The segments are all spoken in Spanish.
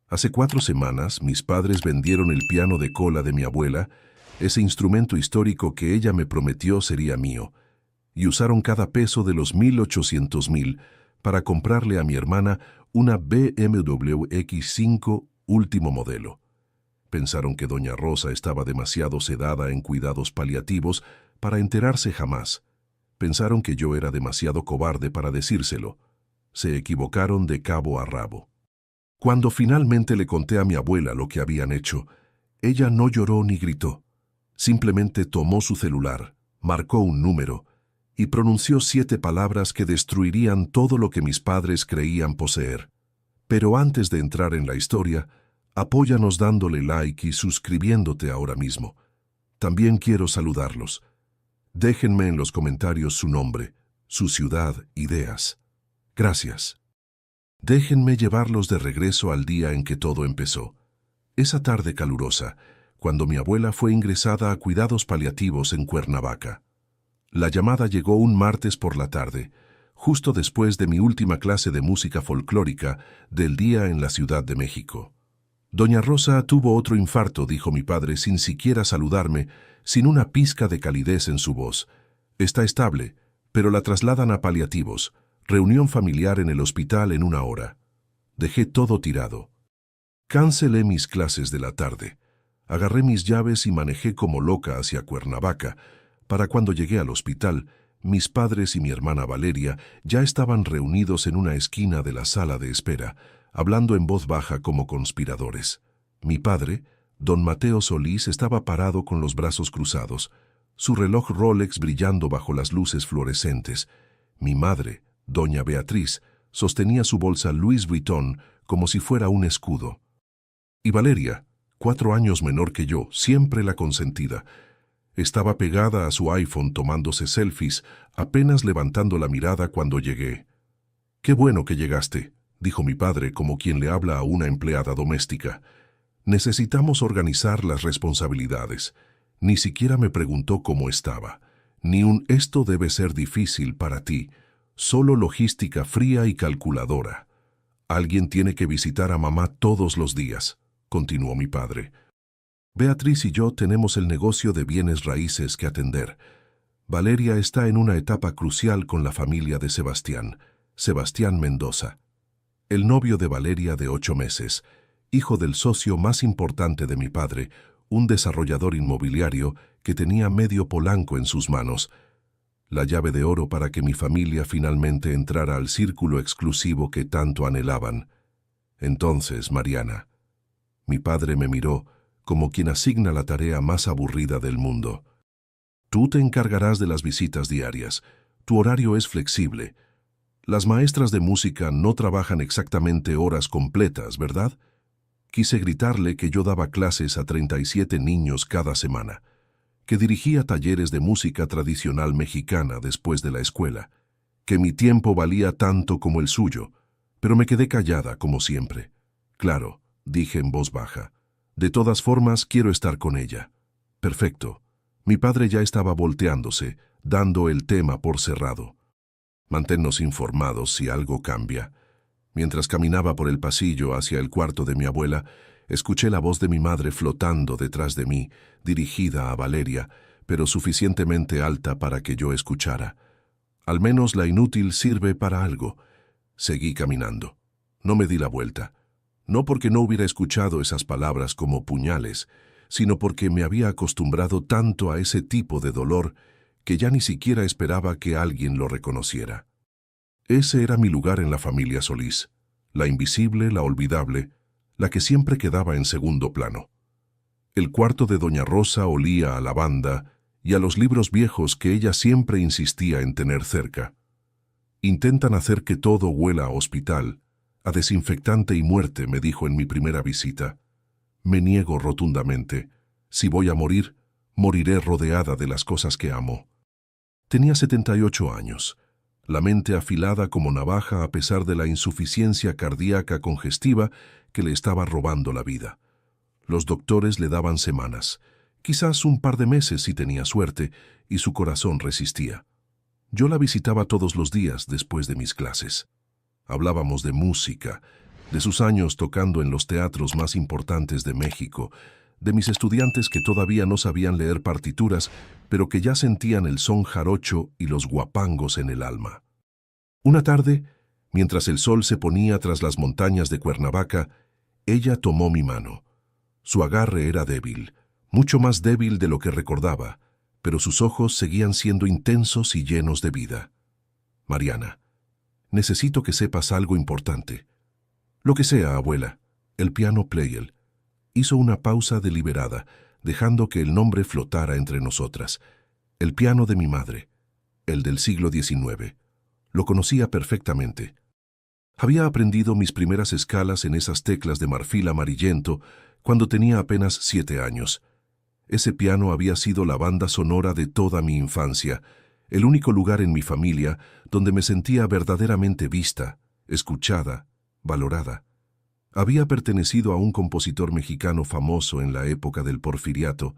Hace 4 semanas, mis padres vendieron el piano de cola de mi abuela, ese instrumento histórico que ella me prometió sería mío, y usaron cada peso de los 1.800.000 para comprarle a mi hermana una BMW X5 último modelo. Pensaron que doña Rosa estaba demasiado sedada en cuidados paliativos para enterarse jamás. Pensaron que yo era demasiado cobarde para decírselo. Se equivocaron de cabo a rabo. Cuando finalmente le conté a mi abuela lo que habían hecho, ella no lloró ni gritó. Simplemente tomó su celular, marcó un número y pronunció 7 palabras que destruirían todo lo que mis padres creían poseer. Pero antes de entrar en la historia, apóyanos dándole like y suscribiéndote ahora mismo. También quiero saludarlos. Déjenme en los comentarios su nombre, su ciudad, ideas. Gracias. Déjenme llevarlos de regreso al día en que todo empezó. Esa tarde calurosa, cuando mi abuela fue ingresada a cuidados paliativos en Cuernavaca. La llamada llegó un martes por la tarde, justo después de mi última clase de música folclórica del día en la Ciudad de México. Doña Rosa tuvo otro infarto, dijo mi padre sin siquiera saludarme, sin una pizca de calidez en su voz. Está estable, pero la trasladan a paliativos. Reunión familiar en el hospital en 1 hora. Dejé todo tirado. Cancelé mis clases de la tarde. Agarré mis llaves y manejé como loca hacia Cuernavaca. Para cuando llegué al hospital, mis padres y mi hermana Valeria ya estaban reunidos en una esquina de la sala de espera, hablando en voz baja como conspiradores. Mi padre, don Mateo Solís, estaba parado con los brazos cruzados, su reloj Rolex brillando bajo las luces fluorescentes. Mi madre, doña Beatriz, sostenía su bolsa Louis Vuitton como si fuera un escudo. Y Valeria, 4 años menor que yo, siempre la consentida, estaba pegada a su iPhone tomándose selfies, apenas levantando la mirada cuando llegué. «Qué bueno que llegaste», dijo mi padre como quien le habla a una empleada doméstica. «Necesitamos organizar las responsabilidades». Ni siquiera me preguntó cómo estaba. Ni un «esto debe ser difícil para ti». Solo logística fría y calculadora. Alguien tiene que visitar a mamá todos los días, continuó mi padre. Beatriz y yo tenemos el negocio de bienes raíces que atender. Valeria está en una etapa crucial con la familia de Sebastián, Sebastián Mendoza. El novio de Valeria de 8 meses, hijo del socio más importante de mi padre, un desarrollador inmobiliario que tenía medio Polanco en sus manos, la llave de oro para que mi familia finalmente entrara al círculo exclusivo que tanto anhelaban. Entonces, Mariana, mi padre me miró como quien asigna la tarea más aburrida del mundo. Tú te encargarás de las visitas diarias. Tu horario es flexible. Las maestras de música no trabajan exactamente horas completas, ¿verdad? Quise gritarle que yo daba clases a 37 niños cada semana, que dirigía talleres de música tradicional mexicana después de la escuela, que mi tiempo valía tanto como el suyo, pero me quedé callada como siempre. Claro, dije en voz baja. De todas formas, quiero estar con ella. Perfecto. Mi padre ya estaba volteándose, dando el tema por cerrado. Manténnos informados si algo cambia. Mientras caminaba por el pasillo hacia el cuarto de mi abuela, escuché la voz de mi madre flotando detrás de mí, dirigida a Valeria, pero suficientemente alta para que yo escuchara. Al menos la inútil sirve para algo. Seguí caminando. No me di la vuelta. No porque no hubiera escuchado esas palabras como puñales, sino porque me había acostumbrado tanto a ese tipo de dolor que ya ni siquiera esperaba que alguien lo reconociera. Ese era mi lugar en la familia Solís, la invisible, la olvidable, la que siempre quedaba en segundo plano. El cuarto de doña Rosa olía a lavanda y a los libros viejos que ella siempre insistía en tener cerca. Intentan hacer que todo huela a hospital, a desinfectante y muerte, me dijo en mi primera visita. Me niego rotundamente. Si voy a morir, moriré rodeada de las cosas que amo. Tenía 78 años, la mente afilada como navaja a pesar de la insuficiencia cardíaca congestiva que le estaba robando la vida. Los doctores le daban semanas, quizás un par de meses si tenía suerte, y su corazón resistía. Yo la visitaba todos los días después de mis clases. Hablábamos de música, de sus años tocando en los teatros más importantes de México, de mis estudiantes que todavía no sabían leer partituras, pero que ya sentían el son jarocho y los guapangos en el alma. Una tarde, mientras el sol se ponía tras las montañas de Cuernavaca, ella tomó mi mano. Su agarre era débil, mucho más débil de lo que recordaba, pero sus ojos seguían siendo intensos y llenos de vida. Mariana, necesito que sepas algo importante. Lo que sea, abuela. El piano Pleyel. Hizo una pausa deliberada, dejando que el nombre flotara entre nosotras. El piano de mi madre, el del siglo XIX. Lo conocía perfectamente. Había aprendido mis primeras escalas en esas teclas de marfil amarillento cuando tenía apenas 7 años. Ese piano había sido la banda sonora de toda mi infancia, el único lugar en mi familia donde me sentía verdaderamente vista, escuchada, valorada. Había pertenecido a un compositor mexicano famoso en la época del Porfiriato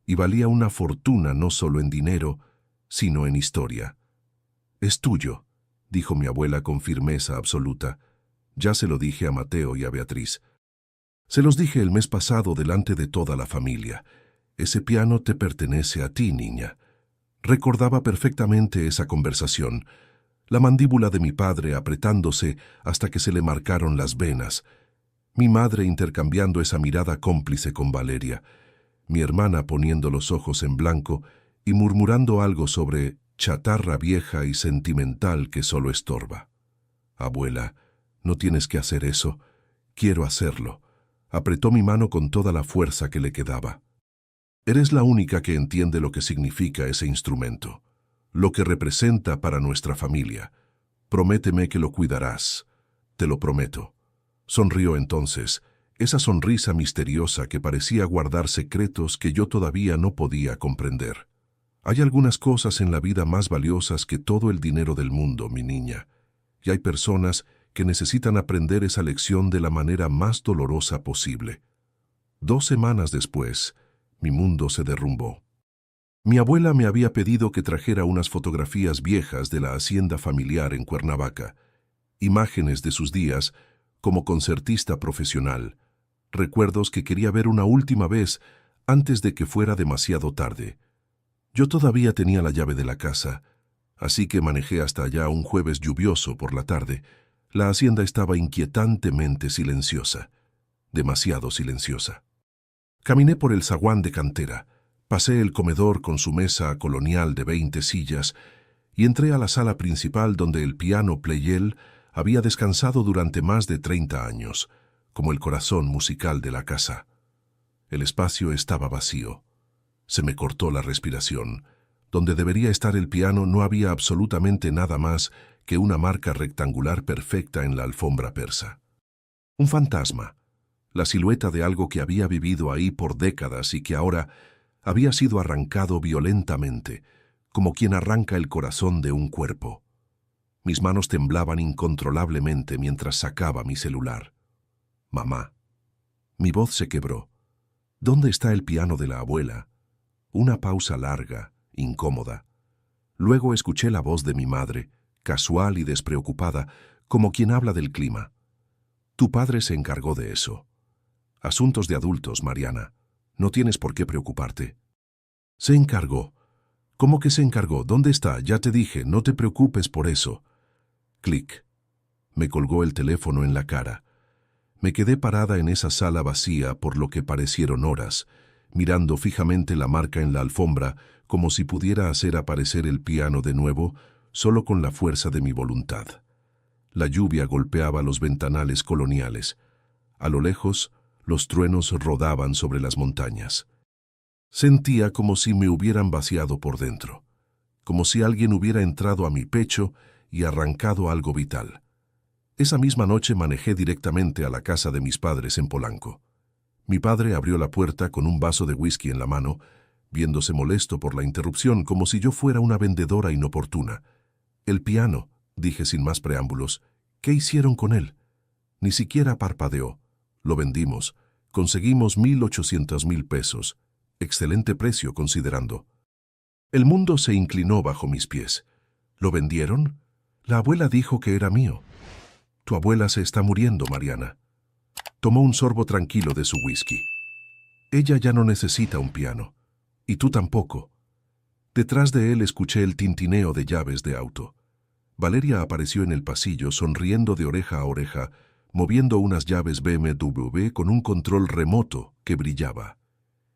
y valía una fortuna no solo en dinero, sino en historia. «Es tuyo», dijo mi abuela con firmeza absoluta. Ya se lo dije a Mateo y a Beatriz. Se los dije el mes pasado delante de toda la familia. Ese piano te pertenece a ti, niña. Recordaba perfectamente esa conversación, la mandíbula de mi padre apretándose hasta que se le marcaron las venas, mi madre intercambiando esa mirada cómplice con Valeria, mi hermana poniendo los ojos en blanco y murmurando algo sobre chatarra vieja y sentimental que solo estorba. «Abuela, no tienes que hacer eso. Quiero hacerlo». Apretó mi mano con toda la fuerza que le quedaba. «Eres la única que entiende lo que significa ese instrumento, lo que representa para nuestra familia. Prométeme que lo cuidarás. Te lo prometo». Sonrió entonces, esa sonrisa misteriosa que parecía guardar secretos que yo todavía no podía comprender. «Hay algunas cosas en la vida más valiosas que todo el dinero del mundo, mi niña, y hay personas que necesitan aprender esa lección de la manera más dolorosa posible». 2 semanas después, mi mundo se derrumbó. Mi abuela me había pedido que trajera unas fotografías viejas de la hacienda familiar en Cuernavaca, imágenes de sus días como concertista profesional, recuerdos que quería ver una última vez antes de que fuera demasiado tarde. Yo todavía tenía la llave de la casa, así que manejé hasta allá un jueves lluvioso por la tarde. La hacienda estaba inquietantemente silenciosa, demasiado silenciosa. Caminé por el zaguán de cantera, pasé el comedor con su mesa colonial de 20 sillas y entré a la sala principal donde el piano Pleyel había descansado durante más de 30 años, como el corazón musical de la casa. El espacio estaba vacío. Se me cortó la respiración. Donde debería estar el piano no había absolutamente nada más que una marca rectangular perfecta en la alfombra persa. Un fantasma, la silueta de algo que había vivido ahí por décadas y que ahora había sido arrancado violentamente, como quien arranca el corazón de un cuerpo. Mis manos temblaban incontrolablemente mientras sacaba mi celular. «Mamá». Mi voz se quebró. «¿Dónde está el piano de la abuela?» Una pausa larga, incómoda. Luego escuché la voz de mi madre, casual y despreocupada, como quien habla del clima. «Tu padre se encargó de eso. Asuntos de adultos, Mariana. No tienes por qué preocuparte». «Se encargó». «¿Cómo que se encargó? ¿Dónde está? Ya te dije, no te preocupes por eso». Clic. Me colgó el teléfono en la cara. Me quedé parada en esa sala vacía por lo que parecieron horas, mirando fijamente la marca en la alfombra como si pudiera hacer aparecer el piano de nuevo solo con la fuerza de mi voluntad. La lluvia golpeaba los ventanales coloniales. A lo lejos, los truenos rodaban sobre las montañas. Sentía como si me hubieran vaciado por dentro, como si alguien hubiera entrado a mi pecho y arrancado algo vital. Esa misma noche manejé directamente a la casa de mis padres en Polanco. Mi padre abrió la puerta con un vaso de whisky en la mano, viéndose molesto por la interrupción como si yo fuera una vendedora inoportuna. «El piano», dije sin más preámbulos. «¿Qué hicieron con él?» Ni siquiera parpadeó. «Lo vendimos. Conseguimos 1,800,000 pesos. Excelente precio considerando». El mundo se inclinó bajo mis pies. «¿Lo vendieron?» La abuela dijo que era mío. Tu abuela se está muriendo, Mariana. Tomó un sorbo tranquilo de su whisky. Ella ya no necesita un piano. Y tú tampoco. Detrás de él escuché el tintineo de llaves de auto. Valeria apareció en el pasillo, sonriendo de oreja a oreja, moviendo unas llaves BMW con un control remoto que brillaba.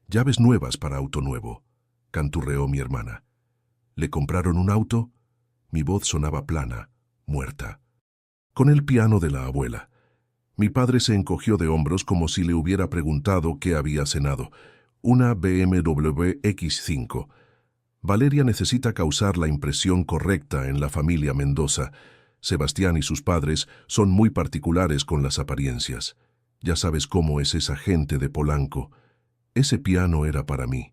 Llaves nuevas para auto nuevo, canturreó mi hermana. ¿Le compraron un auto? Mi voz sonaba plana, muerta. Con el piano de la abuela. Mi padre se encogió de hombros como si le hubiera preguntado qué había cenado. Una BMW X5. Valeria necesita causar la impresión correcta en la familia Mendoza. Sebastián y sus padres son muy particulares con las apariencias. Ya sabes cómo es esa gente de Polanco. Ese piano era para mí.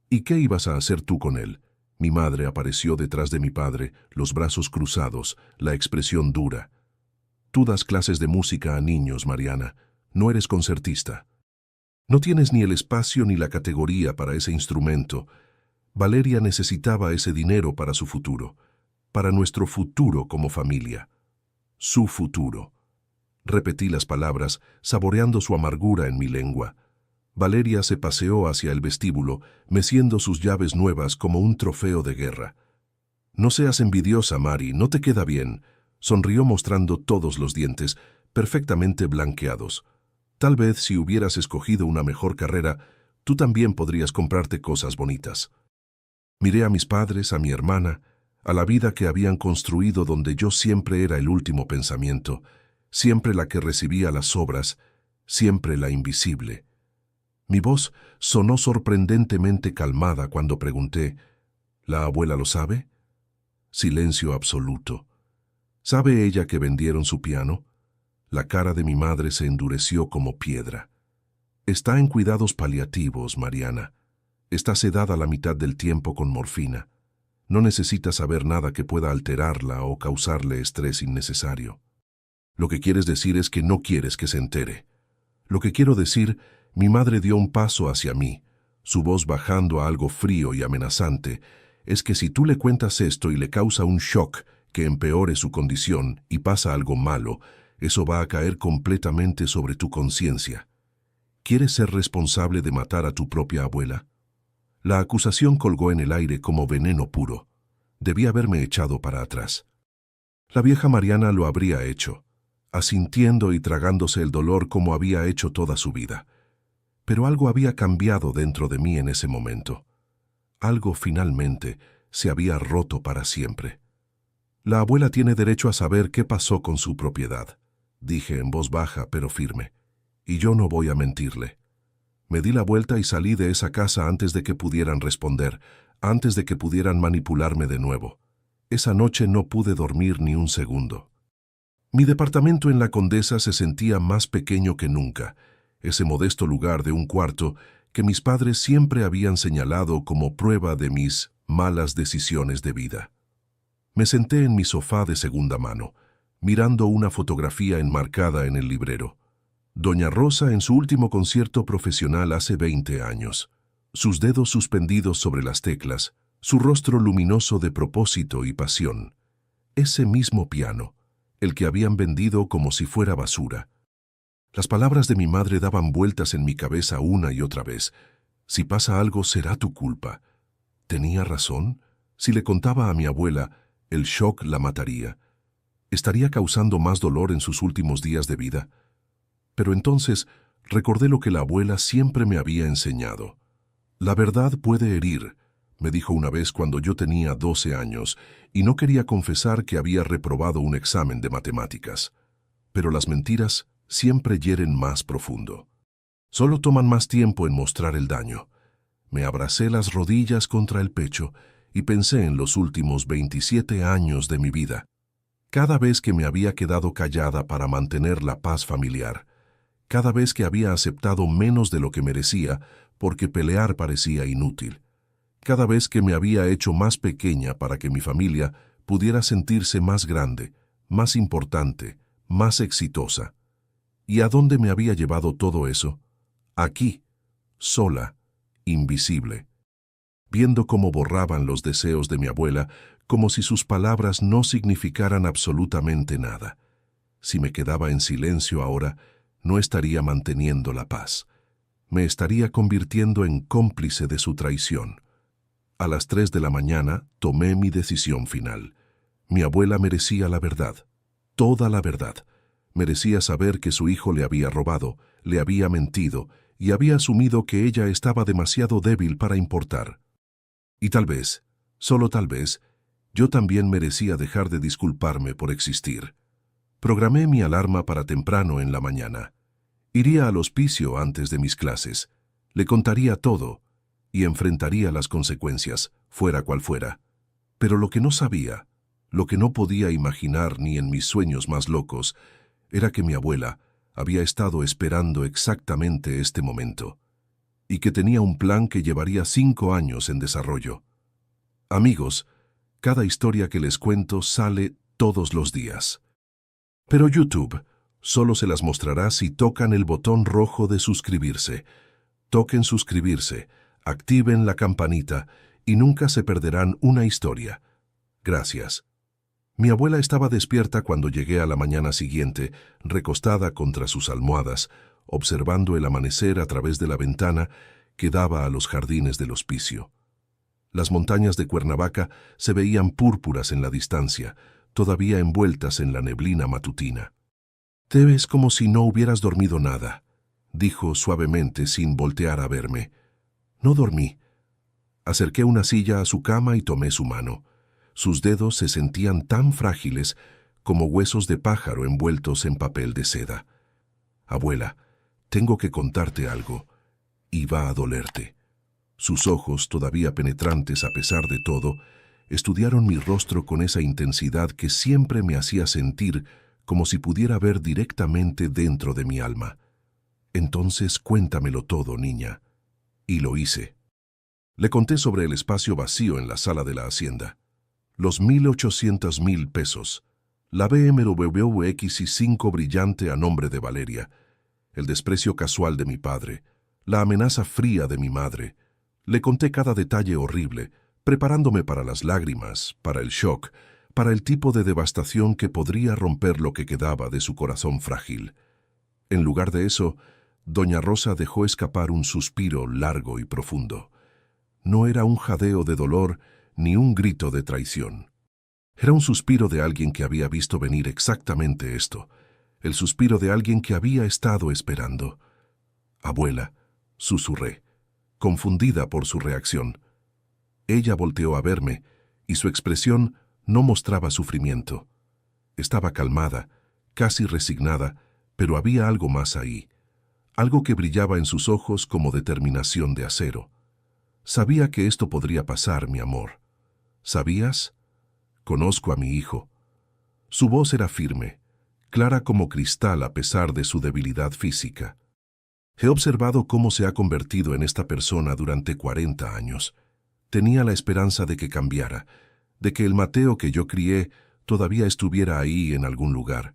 ¿Y qué ibas a hacer tú con él? Mi madre apareció detrás de mi padre, los brazos cruzados, la expresión dura. Tú das clases de música a niños, Mariana. No eres concertista. No tienes ni el espacio ni la categoría para ese instrumento. Valeria necesitaba ese dinero para su futuro, para nuestro futuro como familia. Su futuro. Repetí las palabras, saboreando su amargura en mi lengua. Valeria se paseó hacia el vestíbulo, meciendo sus llaves nuevas como un trofeo de guerra. No seas envidiosa, Mari, no te queda bien. Sonrió mostrando todos los dientes, perfectamente blanqueados. Tal vez si hubieras escogido una mejor carrera, tú también podrías comprarte cosas bonitas. Miré a mis padres, a mi hermana, a la vida que habían construido donde yo siempre era el último pensamiento, siempre la que recibía las sobras, siempre la invisible. Mi voz sonó sorprendentemente calmada cuando pregunté, ¿la abuela lo sabe? Silencio absoluto. ¿Sabe ella que vendieron su piano? La cara de mi madre se endureció como piedra. Está en cuidados paliativos, Mariana. Está sedada la mitad del tiempo con morfina. No necesita saber nada que pueda alterarla o causarle estrés innecesario. Lo que quieres decir es que no quieres que se entere. Lo que quiero decir, mi madre dio un paso hacia mí, su voz bajando a algo frío y amenazante, es que si tú le cuentas esto y le causa un shock que empeore su condición y pasa algo malo, eso va a caer completamente sobre tu conciencia. ¿Quieres ser responsable de matar a tu propia abuela? La acusación colgó en el aire como veneno puro. Debí haberme echado para atrás. La vieja Mariana lo habría hecho, asintiendo y tragándose el dolor como había hecho toda su vida. Pero algo había cambiado dentro de mí en ese momento. Algo finalmente se había roto para siempre. La abuela tiene derecho a saber qué pasó con su propiedad, dije en voz baja pero firme, y yo no voy a mentirle. Me di la vuelta y salí de esa casa antes de que pudieran responder, antes de que pudieran manipularme de nuevo. Esa noche no pude dormir ni un segundo. Mi departamento en la Condesa se sentía más pequeño que nunca, ese modesto lugar de un cuarto que mis padres siempre habían señalado como prueba de mis malas decisiones de vida. Me senté en mi sofá de segunda mano, mirando una fotografía enmarcada en el librero. Doña Rosa en su último concierto profesional hace 20 años. Sus dedos suspendidos sobre las teclas, su rostro luminoso de propósito y pasión. Ese mismo piano, el que habían vendido como si fuera basura. Las palabras de mi madre daban vueltas en mi cabeza una y otra vez. Si pasa algo, será tu culpa. ¿Tenía razón? Si le contaba a mi abuela, el shock la mataría. ¿Estaría causando más dolor en sus últimos días de vida? Pero entonces recordé lo que la abuela siempre me había enseñado. La verdad puede herir, me dijo una vez cuando yo tenía 12 años y no quería confesar que había reprobado un examen de matemáticas. Pero las mentiras siempre hieren más profundo. Solo toman más tiempo en mostrar el daño. Me abracé las rodillas contra el pecho y pensé en los últimos 27 años de mi vida. Cada vez que me había quedado callada para mantener la paz familiar, cada vez que había aceptado menos de lo que merecía porque pelear parecía inútil, cada vez que me había hecho más pequeña para que mi familia pudiera sentirse más grande, más importante, más exitosa. ¿Y a dónde me había llevado todo eso? Aquí, sola, invisible, viendo cómo borraban los deseos de mi abuela, como si sus palabras no significaran absolutamente nada. Si me quedaba en silencio ahora, no estaría manteniendo la paz. Me estaría convirtiendo en cómplice de su traición. A las 3 de la mañana tomé mi decisión final. Mi abuela merecía la verdad, toda la verdad. Merecía saber que su hijo le había robado, le había mentido y había asumido que ella estaba demasiado débil para importar. Y tal vez, solo tal vez, yo también merecía dejar de disculparme por existir. Programé mi alarma para temprano en la mañana. Iría al hospicio antes de mis clases. Le contaría todo y enfrentaría las consecuencias, fuera cual fuera. Pero lo que no sabía, lo que no podía imaginar ni en mis sueños más locos, era que mi abuela había estado esperando exactamente este momento, y que tenía un plan que llevaría 5 años en desarrollo. Amigos, cada historia que les cuento sale todos los días. Pero YouTube solo se las mostrará si tocan el botón rojo de suscribirse. Toquen suscribirse, activen la campanita y nunca se perderán una historia. Gracias. Mi abuela estaba despierta cuando llegué a la mañana siguiente, recostada contra sus almohadas, observando el amanecer a través de la ventana que daba a los jardines del hospicio. Las montañas de Cuernavaca se veían púrpuras en la distancia, todavía envueltas en la neblina matutina. «Te ves como si no hubieras dormido nada», dijo suavemente sin voltear a verme. No dormí. Acerqué una silla a su cama y tomé su mano. Sus dedos se sentían tan frágiles como huesos de pájaro envueltos en papel de seda. «Abuela, tengo que contarte algo, y va a dolerte». Sus ojos, todavía penetrantes a pesar de todo, estudiaron mi rostro con esa intensidad que siempre me hacía sentir como si pudiera ver directamente dentro de mi alma. «Entonces cuéntamelo todo, niña». Y lo hice. Le conté sobre el espacio vacío en la sala de la hacienda, los 1,800,000 pesos, la BMW X5 brillante a nombre de Valeria, el desprecio casual de mi padre, la amenaza fría de mi madre. Le conté cada detalle horrible, preparándome para las lágrimas, para el shock, para el tipo de devastación que podría romper lo que quedaba de su corazón frágil. En lugar de eso, doña Rosa dejó escapar un suspiro largo y profundo. No era un jadeo de dolor ni un grito de traición. Era un suspiro de alguien que había visto venir exactamente esto, el suspiro de alguien que había estado esperando. «Abuela», susurré, confundida por su reacción. Ella volteó a verme, y su expresión no mostraba sufrimiento. Estaba calmada, casi resignada, pero había algo más ahí, algo que brillaba en sus ojos como determinación de acero. «Sabía que esto podría pasar, mi amor». «¿Sabías? Conozco a mi hijo». Su voz era firme, clara como cristal a pesar de su debilidad física. He observado cómo se ha convertido en esta persona durante 40 años. Tenía la esperanza de que cambiara, de que el Mateo que yo crié todavía estuviera ahí en algún lugar.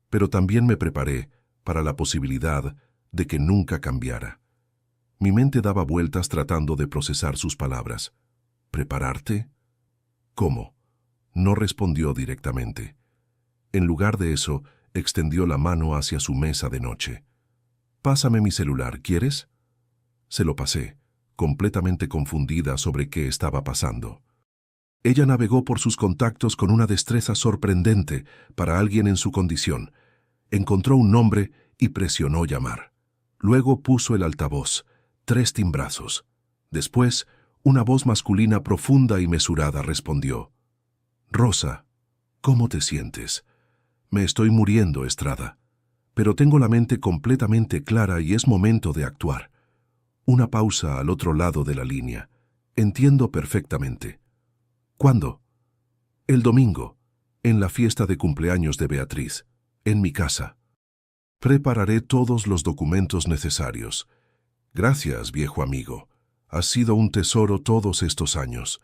Pero también me preparé para la posibilidad de que nunca cambiara. Mi mente daba vueltas tratando de procesar sus palabras. «¿Prepararte? ¿Cómo?». No respondió directamente. En lugar de eso, extendió la mano hacia su mesa de noche. «Pásame mi celular, ¿quieres?». Se lo pasé, completamente confundida sobre qué estaba pasando. Ella navegó por sus contactos con una destreza sorprendente para alguien en su condición. Encontró un nombre y presionó llamar. Luego puso el altavoz, 3 timbrazos. Después, una voz masculina profunda y mesurada respondió. «Rosa, ¿cómo te sientes?». «Me estoy muriendo, Estrada. Pero tengo la mente completamente clara y es momento de actuar». Una pausa al otro lado de la línea. «Entiendo perfectamente». «¿Cuándo?». «El domingo, en la fiesta de cumpleaños de Beatriz, en mi casa. Prepararé todos los documentos necesarios». «Gracias, viejo amigo. Has sido un tesoro todos estos años».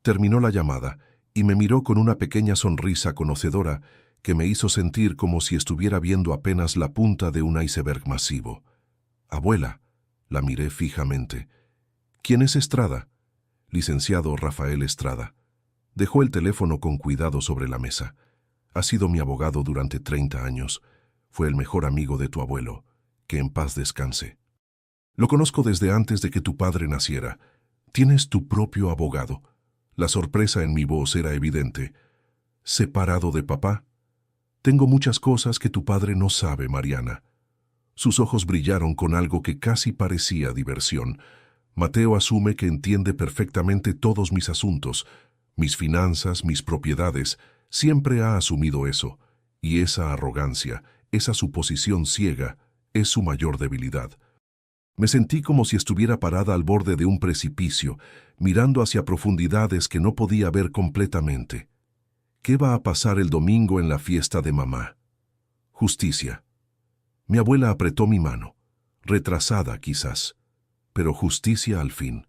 Terminó la llamada y me miró con una pequeña sonrisa conocedora que me hizo sentir como si estuviera viendo apenas la punta de un iceberg masivo. «Abuela», la miré fijamente. «¿Quién es Estrada?». «Licenciado Rafael Estrada». Dejó el teléfono con cuidado sobre la mesa. Ha sido mi abogado durante 30 años. Fue el mejor amigo de tu abuelo. Que en paz descanse. Lo conozco desde antes de que tu padre naciera. Tienes tu propio abogado. La sorpresa en mi voz era evidente. ¿Separado de papá? Tengo muchas cosas que tu padre no sabe, Mariana. Sus ojos brillaron con algo que casi parecía diversión. Mateo asume que entiende perfectamente todos mis asuntos, mis finanzas, mis propiedades. Siempre ha asumido eso. Y esa arrogancia, esa suposición ciega, es su mayor debilidad. Me sentí como si estuviera parada al borde de un precipicio, mirando hacia profundidades que no podía ver completamente. ¿Qué va a pasar el domingo en la fiesta de mamá? Justicia. Mi abuela apretó mi mano, retrasada quizás, pero justicia al fin.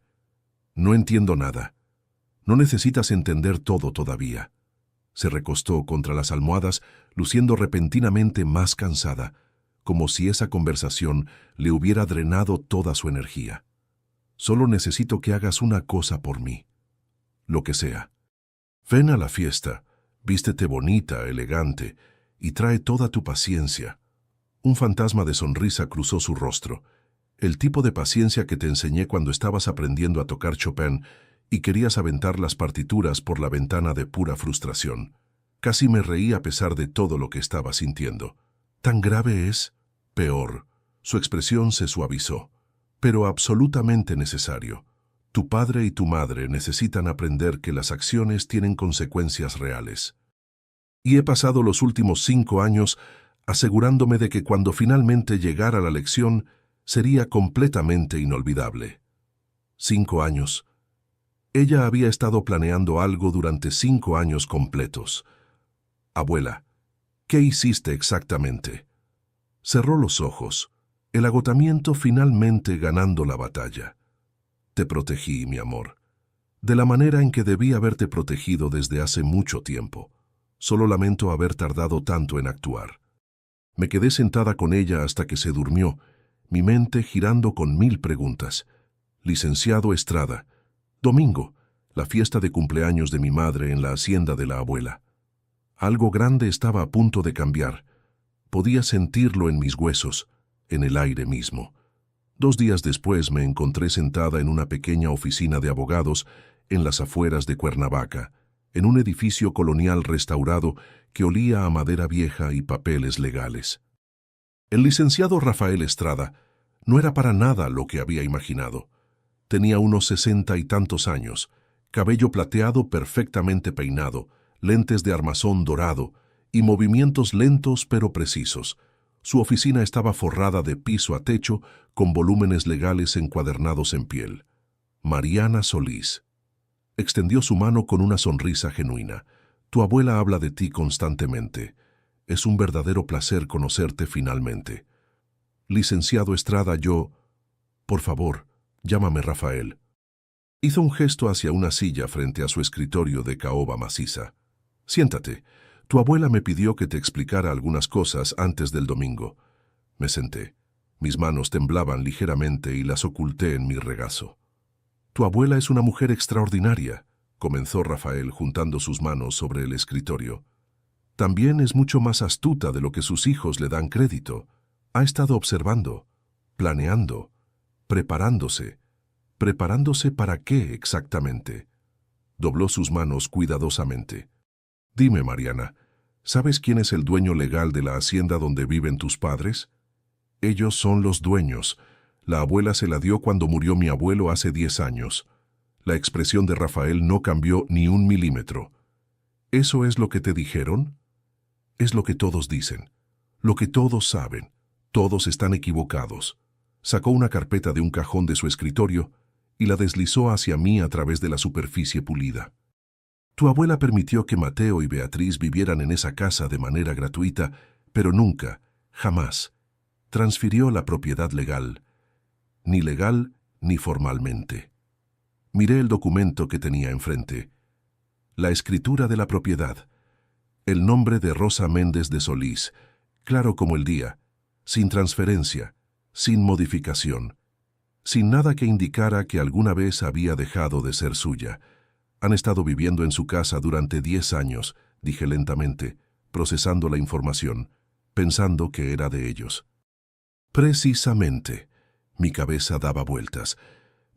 No entiendo nada. No necesitas entender todo todavía. Se recostó contra las almohadas, luciendo repentinamente más cansada, como si esa conversación le hubiera drenado toda su energía. Solo necesito que hagas una cosa por mí. Lo que sea. Ven a la fiesta, vístete bonita, elegante, y trae toda tu paciencia. Un fantasma de sonrisa cruzó su rostro. El tipo de paciencia que te enseñé cuando estabas aprendiendo a tocar Chopin y querías aventar las partituras por la ventana de pura frustración. Casi me reí a pesar de todo lo que estaba sintiendo. ¿Tan grave es? Peor. Su expresión se suavizó. Pero absolutamente necesario. Tu padre y tu madre necesitan aprender que las acciones tienen consecuencias reales. Y he pasado los últimos 5 años asegurándome de que cuando finalmente llegara la lección sería completamente inolvidable. 5 años. Ella había estado planeando algo durante 5 años completos. Abuela, ¿qué hiciste exactamente? Cerró los ojos, el agotamiento finalmente ganando la batalla. Te protegí, mi amor, de la manera en que debí haberte protegido desde hace mucho tiempo. Solo lamento haber tardado tanto en actuar. Me quedé sentada con ella hasta que se durmió, mi mente girando con 1000 preguntas. Licenciado Estrada, domingo, la fiesta de cumpleaños de mi madre en la hacienda de la abuela. Algo grande estaba a punto de cambiar. Podía sentirlo en mis huesos, en el aire mismo. 2 días después me encontré sentada en una pequeña oficina de abogados en las afueras de Cuernavaca, en un edificio colonial restaurado que olía a madera vieja y papeles legales. El licenciado Rafael Estrada no era para nada lo que había imaginado. Tenía unos 60 y tantos años, cabello plateado perfectamente peinado, lentes de armazón dorado y movimientos lentos pero precisos. Su oficina estaba forrada de piso a techo con volúmenes legales encuadernados en piel. Mariana Solís. Extendió su mano con una sonrisa genuina. Tu abuela habla de ti constantemente. Es un verdadero placer conocerte finalmente. Licenciado Estrada, yo... Por favor, llámame Rafael. Hizo un gesto hacia una silla frente a su escritorio de caoba maciza. Siéntate. Tu abuela me pidió que te explicara algunas cosas antes del domingo. Me senté. Mis manos temblaban ligeramente y las oculté en mi regazo. Tu abuela es una mujer extraordinaria, comenzó Rafael juntando sus manos sobre el escritorio. También es mucho más astuta de lo que sus hijos le dan crédito. Ha estado observando, planeando, preparándose. ¿Preparándose para qué exactamente? Dobló sus manos cuidadosamente. Dime, Mariana, ¿sabes quién es el dueño legal de la hacienda donde viven tus padres? Ellos son los dueños. La abuela se la dio cuando murió mi abuelo hace 10 años. La expresión de Rafael no cambió ni 1 milímetro. ¿Eso es lo que te dijeron? Es lo que todos dicen, lo que todos saben. Todos están equivocados. Sacó una carpeta de un cajón de su escritorio y la deslizó hacia mí a través de la superficie pulida. Tu abuela permitió que Mateo y Beatriz vivieran en esa casa de manera gratuita, pero nunca, jamás, transfirió la propiedad legal, ni legal ni formalmente. Miré el documento que tenía enfrente. La escritura de la propiedad. El nombre de Rosa Méndez de Solís, claro como el día, sin transferencia, sin modificación, sin nada que indicara que alguna vez había dejado de ser suya. Han estado viviendo en su casa durante 10 años, dije lentamente, procesando la información, pensando que era de ellos. Precisamente, mi cabeza daba vueltas.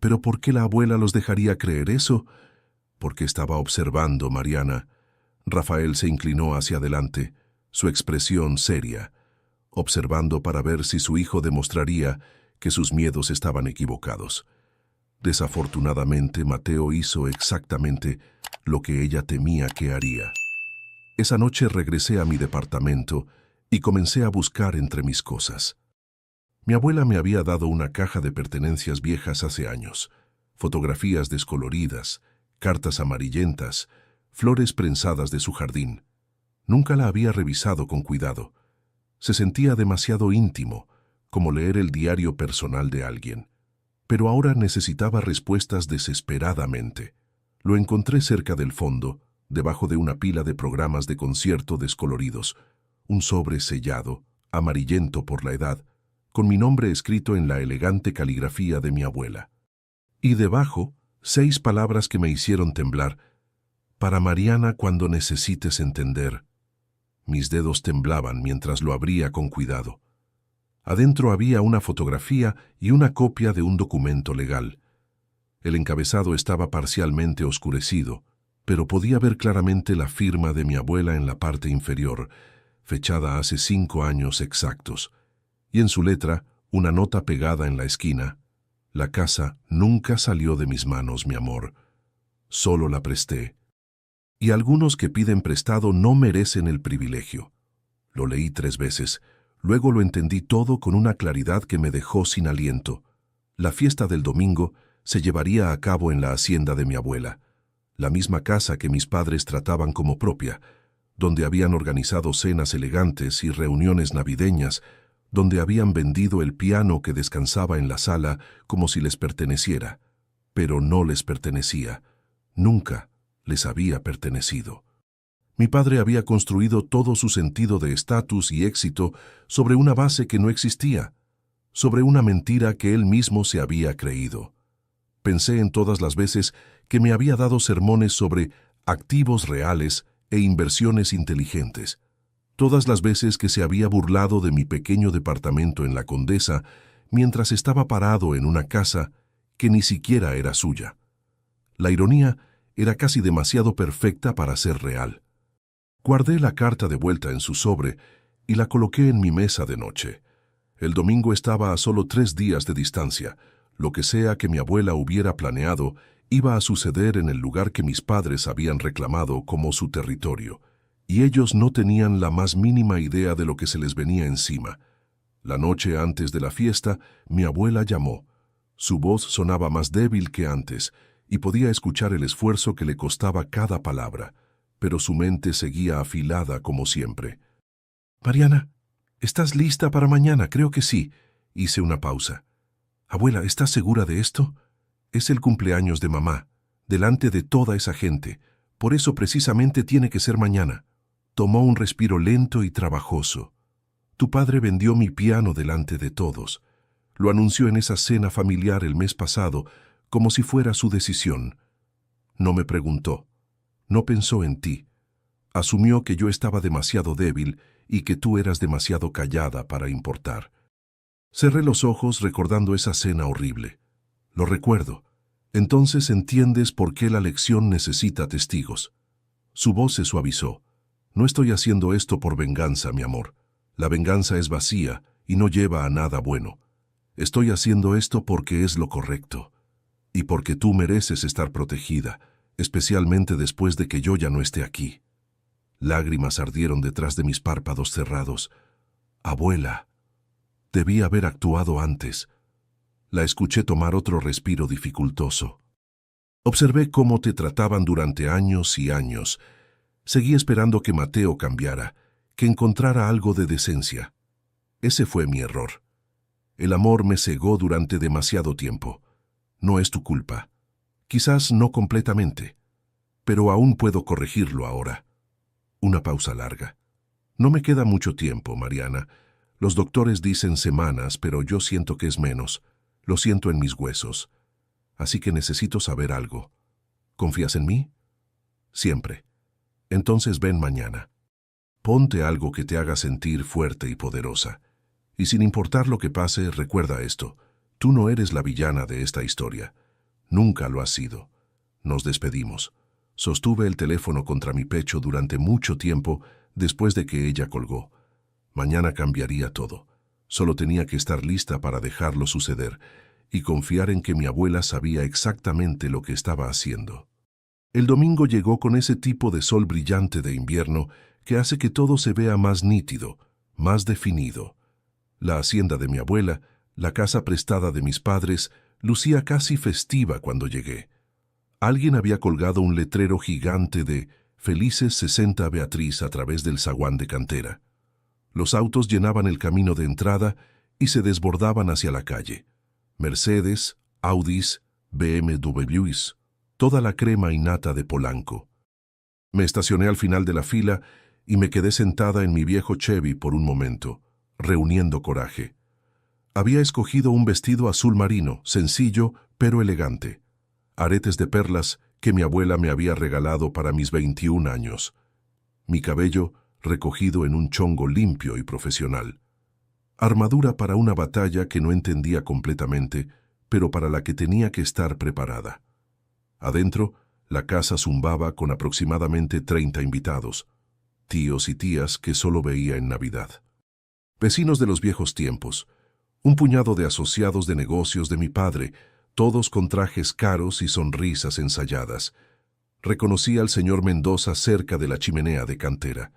¿Pero por qué la abuela los dejaría creer eso? Porque estaba observando, Mariana. Rafael se inclinó hacia adelante, su expresión seria, observando para ver si su hijo demostraría que sus miedos estaban equivocados. Desafortunadamente, Mateo hizo exactamente lo que ella temía que haría. Esa noche regresé a mi departamento y comencé a buscar entre mis cosas. Mi abuela me había dado una caja de pertenencias viejas hace años, fotografías descoloridas, cartas amarillentas, flores prensadas de su jardín. Nunca la había revisado con cuidado. Se sentía demasiado íntimo, como leer el diario personal de alguien. Pero ahora necesitaba respuestas desesperadamente. Lo encontré cerca del fondo, debajo de una pila de programas de concierto descoloridos, un sobre sellado, amarillento por la edad, con mi nombre escrito en la elegante caligrafía de mi abuela. Y debajo, 6 palabras que me hicieron temblar. Para Mariana cuando necesites entender. Mis dedos temblaban mientras lo abría con cuidado. Adentro había una fotografía y una copia de un documento legal. El encabezado estaba parcialmente oscurecido, pero podía ver claramente la firma de mi abuela en la parte inferior, fechada hace 5 años exactos, y en su letra una nota pegada en la esquina. La casa nunca salió de mis manos, mi amor. Solo la presté. Y algunos que piden prestado no merecen el privilegio. Lo leí 3 veces. Luego lo entendí todo con una claridad que me dejó sin aliento. La fiesta del domingo se llevaría a cabo en la hacienda de mi abuela, la misma casa que mis padres trataban como propia, donde habían organizado cenas elegantes y reuniones navideñas, donde habían vendido el piano que descansaba en la sala como si les perteneciera, pero no les pertenecía. Nunca les había pertenecido. Mi padre había construido todo su sentido de estatus y éxito sobre una base que no existía, sobre una mentira que él mismo se había creído. Pensé en todas las veces que me había dado sermones sobre activos reales e inversiones inteligentes, todas las veces que se había burlado de mi pequeño departamento en la Condesa mientras estaba parado en una casa que ni siquiera era suya. La ironía era casi demasiado perfecta para ser real. Guardé la carta de vuelta en su sobre y la coloqué en mi mesa de noche. El domingo estaba a solo 3 días de distancia. Lo que sea que mi abuela hubiera planeado iba a suceder en el lugar que mis padres habían reclamado como su territorio, y ellos no tenían la más mínima idea de lo que se les venía encima. La noche antes de la fiesta, mi abuela llamó. Su voz sonaba más débil que antes, y podía escuchar el esfuerzo que le costaba cada palabra, pero su mente seguía afilada como siempre. «Mariana, ¿estás lista para mañana? Creo que sí». Hice una pausa. «Abuela, ¿estás segura de esto? Es el cumpleaños de mamá, delante de toda esa gente. Por eso precisamente tiene que ser mañana». Tomó un respiro lento y trabajoso. «Tu padre vendió mi piano delante de todos. Lo anunció en esa cena familiar el mes pasado, como si fuera su decisión. No me preguntó. No pensó en ti. Asumió que yo estaba demasiado débil y que tú eras demasiado callada para importar». Cerré los ojos recordando esa cena horrible. Lo recuerdo. Entonces entiendes por qué la lección necesita testigos. Su voz se suavizó. «No estoy haciendo esto por venganza, mi amor. La venganza es vacía y no lleva a nada bueno. Estoy haciendo esto porque es lo correcto. Y porque tú mereces estar protegida, especialmente después de que yo ya no esté aquí». Lágrimas ardieron detrás de mis párpados cerrados. «Abuela, debí haber actuado antes». La escuché tomar otro respiro dificultoso. «Observé cómo te trataban durante años y años. Seguí esperando que Mateo cambiara, que encontrara algo de decencia. Ese fue mi error. El amor me cegó durante demasiado tiempo. No es tu culpa. Quizás no completamente, pero aún puedo corregirlo ahora». Una pausa larga. «No me queda mucho tiempo, Mariana. Los doctores dicen semanas, pero yo siento que es menos. Lo siento en mis huesos. Así que necesito saber algo. ¿Confías en mí?» «Siempre». «Entonces ven mañana». Ponte algo que te haga sentir fuerte y poderosa. Y sin importar lo que pase, recuerda esto. Tú no eres la villana de esta historia. Nunca lo has sido. Nos despedimos. Sostuve el teléfono contra mi pecho durante mucho tiempo después de que ella colgó. Mañana cambiaría todo. Solo tenía que estar lista para dejarlo suceder y confiar en que mi abuela sabía exactamente lo que estaba haciendo. El domingo llegó con ese tipo de sol brillante de invierno que hace que todo se vea más nítido, más definido. La hacienda de mi abuela, la casa prestada de mis padres, lucía casi festiva cuando llegué. Alguien había colgado un letrero gigante de «Felices 60 Beatriz» a través del zaguán de cantera. Los autos llenaban el camino de entrada y se desbordaban hacia la calle. Mercedes, Audis, BMWs, toda la crema innata de Polanco. Me estacioné al final de la fila y me quedé sentada en mi viejo Chevy por un momento, reuniendo coraje. Había escogido un vestido azul marino, sencillo pero elegante. Aretes de perlas que mi abuela me había regalado para mis 21 años. Mi cabello recogido en un chongo limpio y profesional. Armadura para una batalla que no entendía completamente, pero para la que tenía que estar preparada. Adentro, la casa zumbaba con aproximadamente 30 invitados, tíos y tías que solo veía en Navidad. Vecinos de los viejos tiempos, un puñado de asociados de negocios de mi padre, todos con trajes caros y sonrisas ensayadas. Reconocí al señor Mendoza cerca de la chimenea de cantera.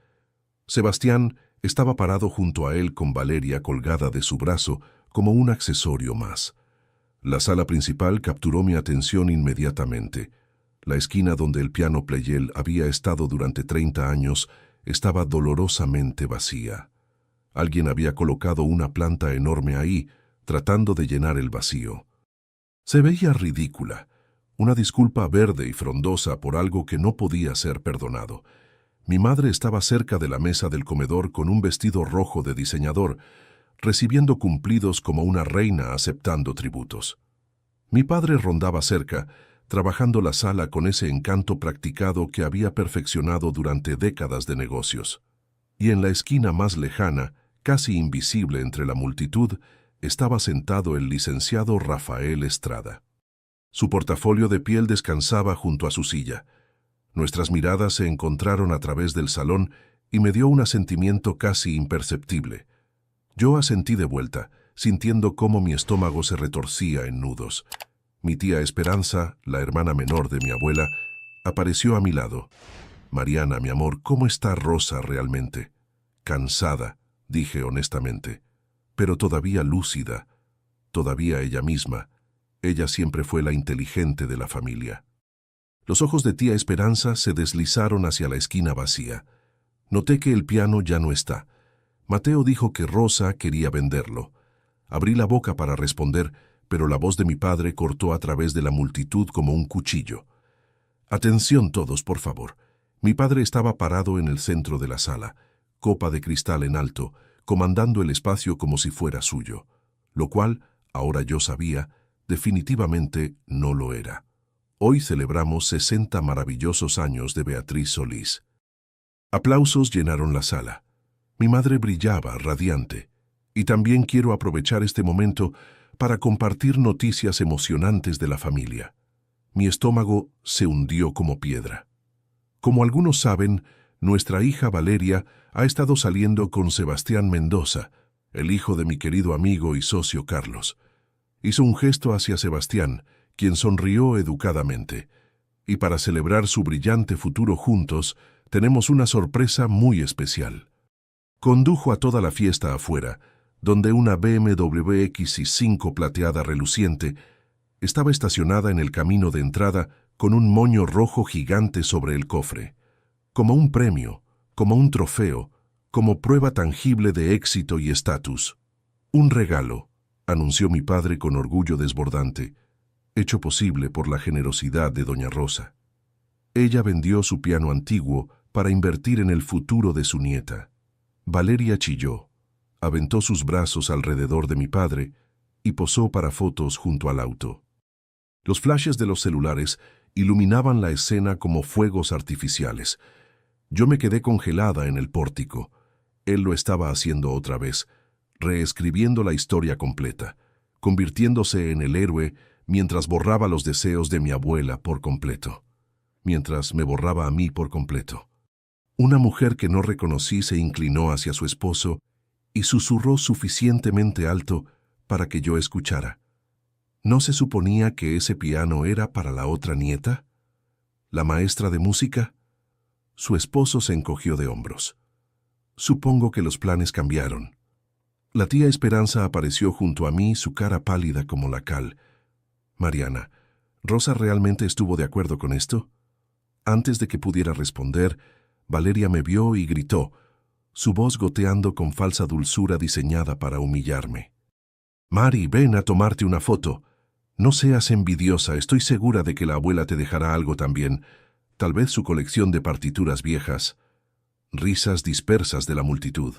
Sebastián estaba parado junto a él con Valeria colgada de su brazo como un accesorio más. La sala principal capturó mi atención inmediatamente. La esquina donde el piano Pleyel había estado durante 30 años estaba dolorosamente vacía. Alguien había colocado una planta enorme ahí, tratando de llenar el vacío. Se veía ridícula, una disculpa verde y frondosa por algo que no podía ser perdonado. Mi madre estaba cerca de la mesa del comedor con un vestido rojo de diseñador, recibiendo cumplidos como una reina aceptando tributos. Mi padre rondaba cerca, trabajando la sala con ese encanto practicado que había perfeccionado durante décadas de negocios. Y en la esquina más lejana, casi invisible entre la multitud, estaba sentado el licenciado Rafael Estrada. Su portafolio de piel descansaba junto a su silla. Nuestras miradas se encontraron a través del salón y me dio un asentimiento casi imperceptible. Yo asentí de vuelta, sintiendo cómo mi estómago se retorcía en nudos. Mi tía Esperanza, la hermana menor de mi abuela, apareció a mi lado. «Mariana, mi amor, ¿cómo está Rosa realmente?» «Cansada», dije honestamente, pero todavía lúcida, todavía ella misma. Ella siempre fue la inteligente de la familia. Los ojos de tía Esperanza se deslizaron hacia la esquina vacía. Noté que el piano ya no está. Mateo dijo que Rosa quería venderlo. Abrí la boca para responder, pero la voz de mi padre cortó a través de la multitud como un cuchillo. «Atención todos, por favor». Mi padre estaba parado en el centro de la sala, copa de cristal en alto, comandando el espacio como si fuera suyo, lo cual, ahora yo sabía, definitivamente no lo era. Hoy celebramos 60 maravillosos años de Beatriz Solís. Aplausos llenaron la sala. Mi madre brillaba, radiante. Y también quiero aprovechar este momento para compartir noticias emocionantes de la familia. Mi estómago se hundió como piedra. Como algunos saben, nuestra hija Valeria ha estado saliendo con Sebastián Mendoza, el hijo de mi querido amigo y socio Carlos. Hizo un gesto hacia Sebastián, quien sonrió educadamente. Y para celebrar su brillante futuro juntos, tenemos una sorpresa muy especial. Condujo a toda la fiesta afuera, donde una BMW X5 plateada reluciente estaba estacionada en el camino de entrada con un moño rojo gigante sobre el cofre. Como un premio, como un trofeo, como prueba tangible de éxito y estatus. Un regalo, anunció mi padre con orgullo desbordante, hecho posible por la generosidad de doña Rosa. Ella vendió su piano antiguo para invertir en el futuro de su nieta. Valeria chilló, aventó sus brazos alrededor de mi padre y posó para fotos junto al auto. Los flashes de los celulares iluminaban la escena como fuegos artificiales. Yo me quedé congelada en el pórtico. Él lo estaba haciendo otra vez, reescribiendo la historia completa, convirtiéndose en el héroe mientras borraba los deseos de mi abuela por completo, mientras me borraba a mí por completo. Una mujer que no reconocí se inclinó hacia su esposo y susurró suficientemente alto para que yo escuchara. ¿No se suponía que ese piano era para la otra nieta? ¿La maestra de música? Su esposo se encogió de hombros. Supongo que los planes cambiaron. La tía Esperanza apareció junto a mí, su cara pálida como la cal. Mariana, ¿Rosa realmente estuvo de acuerdo con esto? Antes de que pudiera responder, Valeria me vio y gritó, su voz goteando con falsa dulzura diseñada para humillarme. Mari, ven a tomarte una foto. No seas envidiosa, estoy segura de que la abuela te dejará algo también, tal vez su colección de partituras viejas. Risas dispersas de la multitud.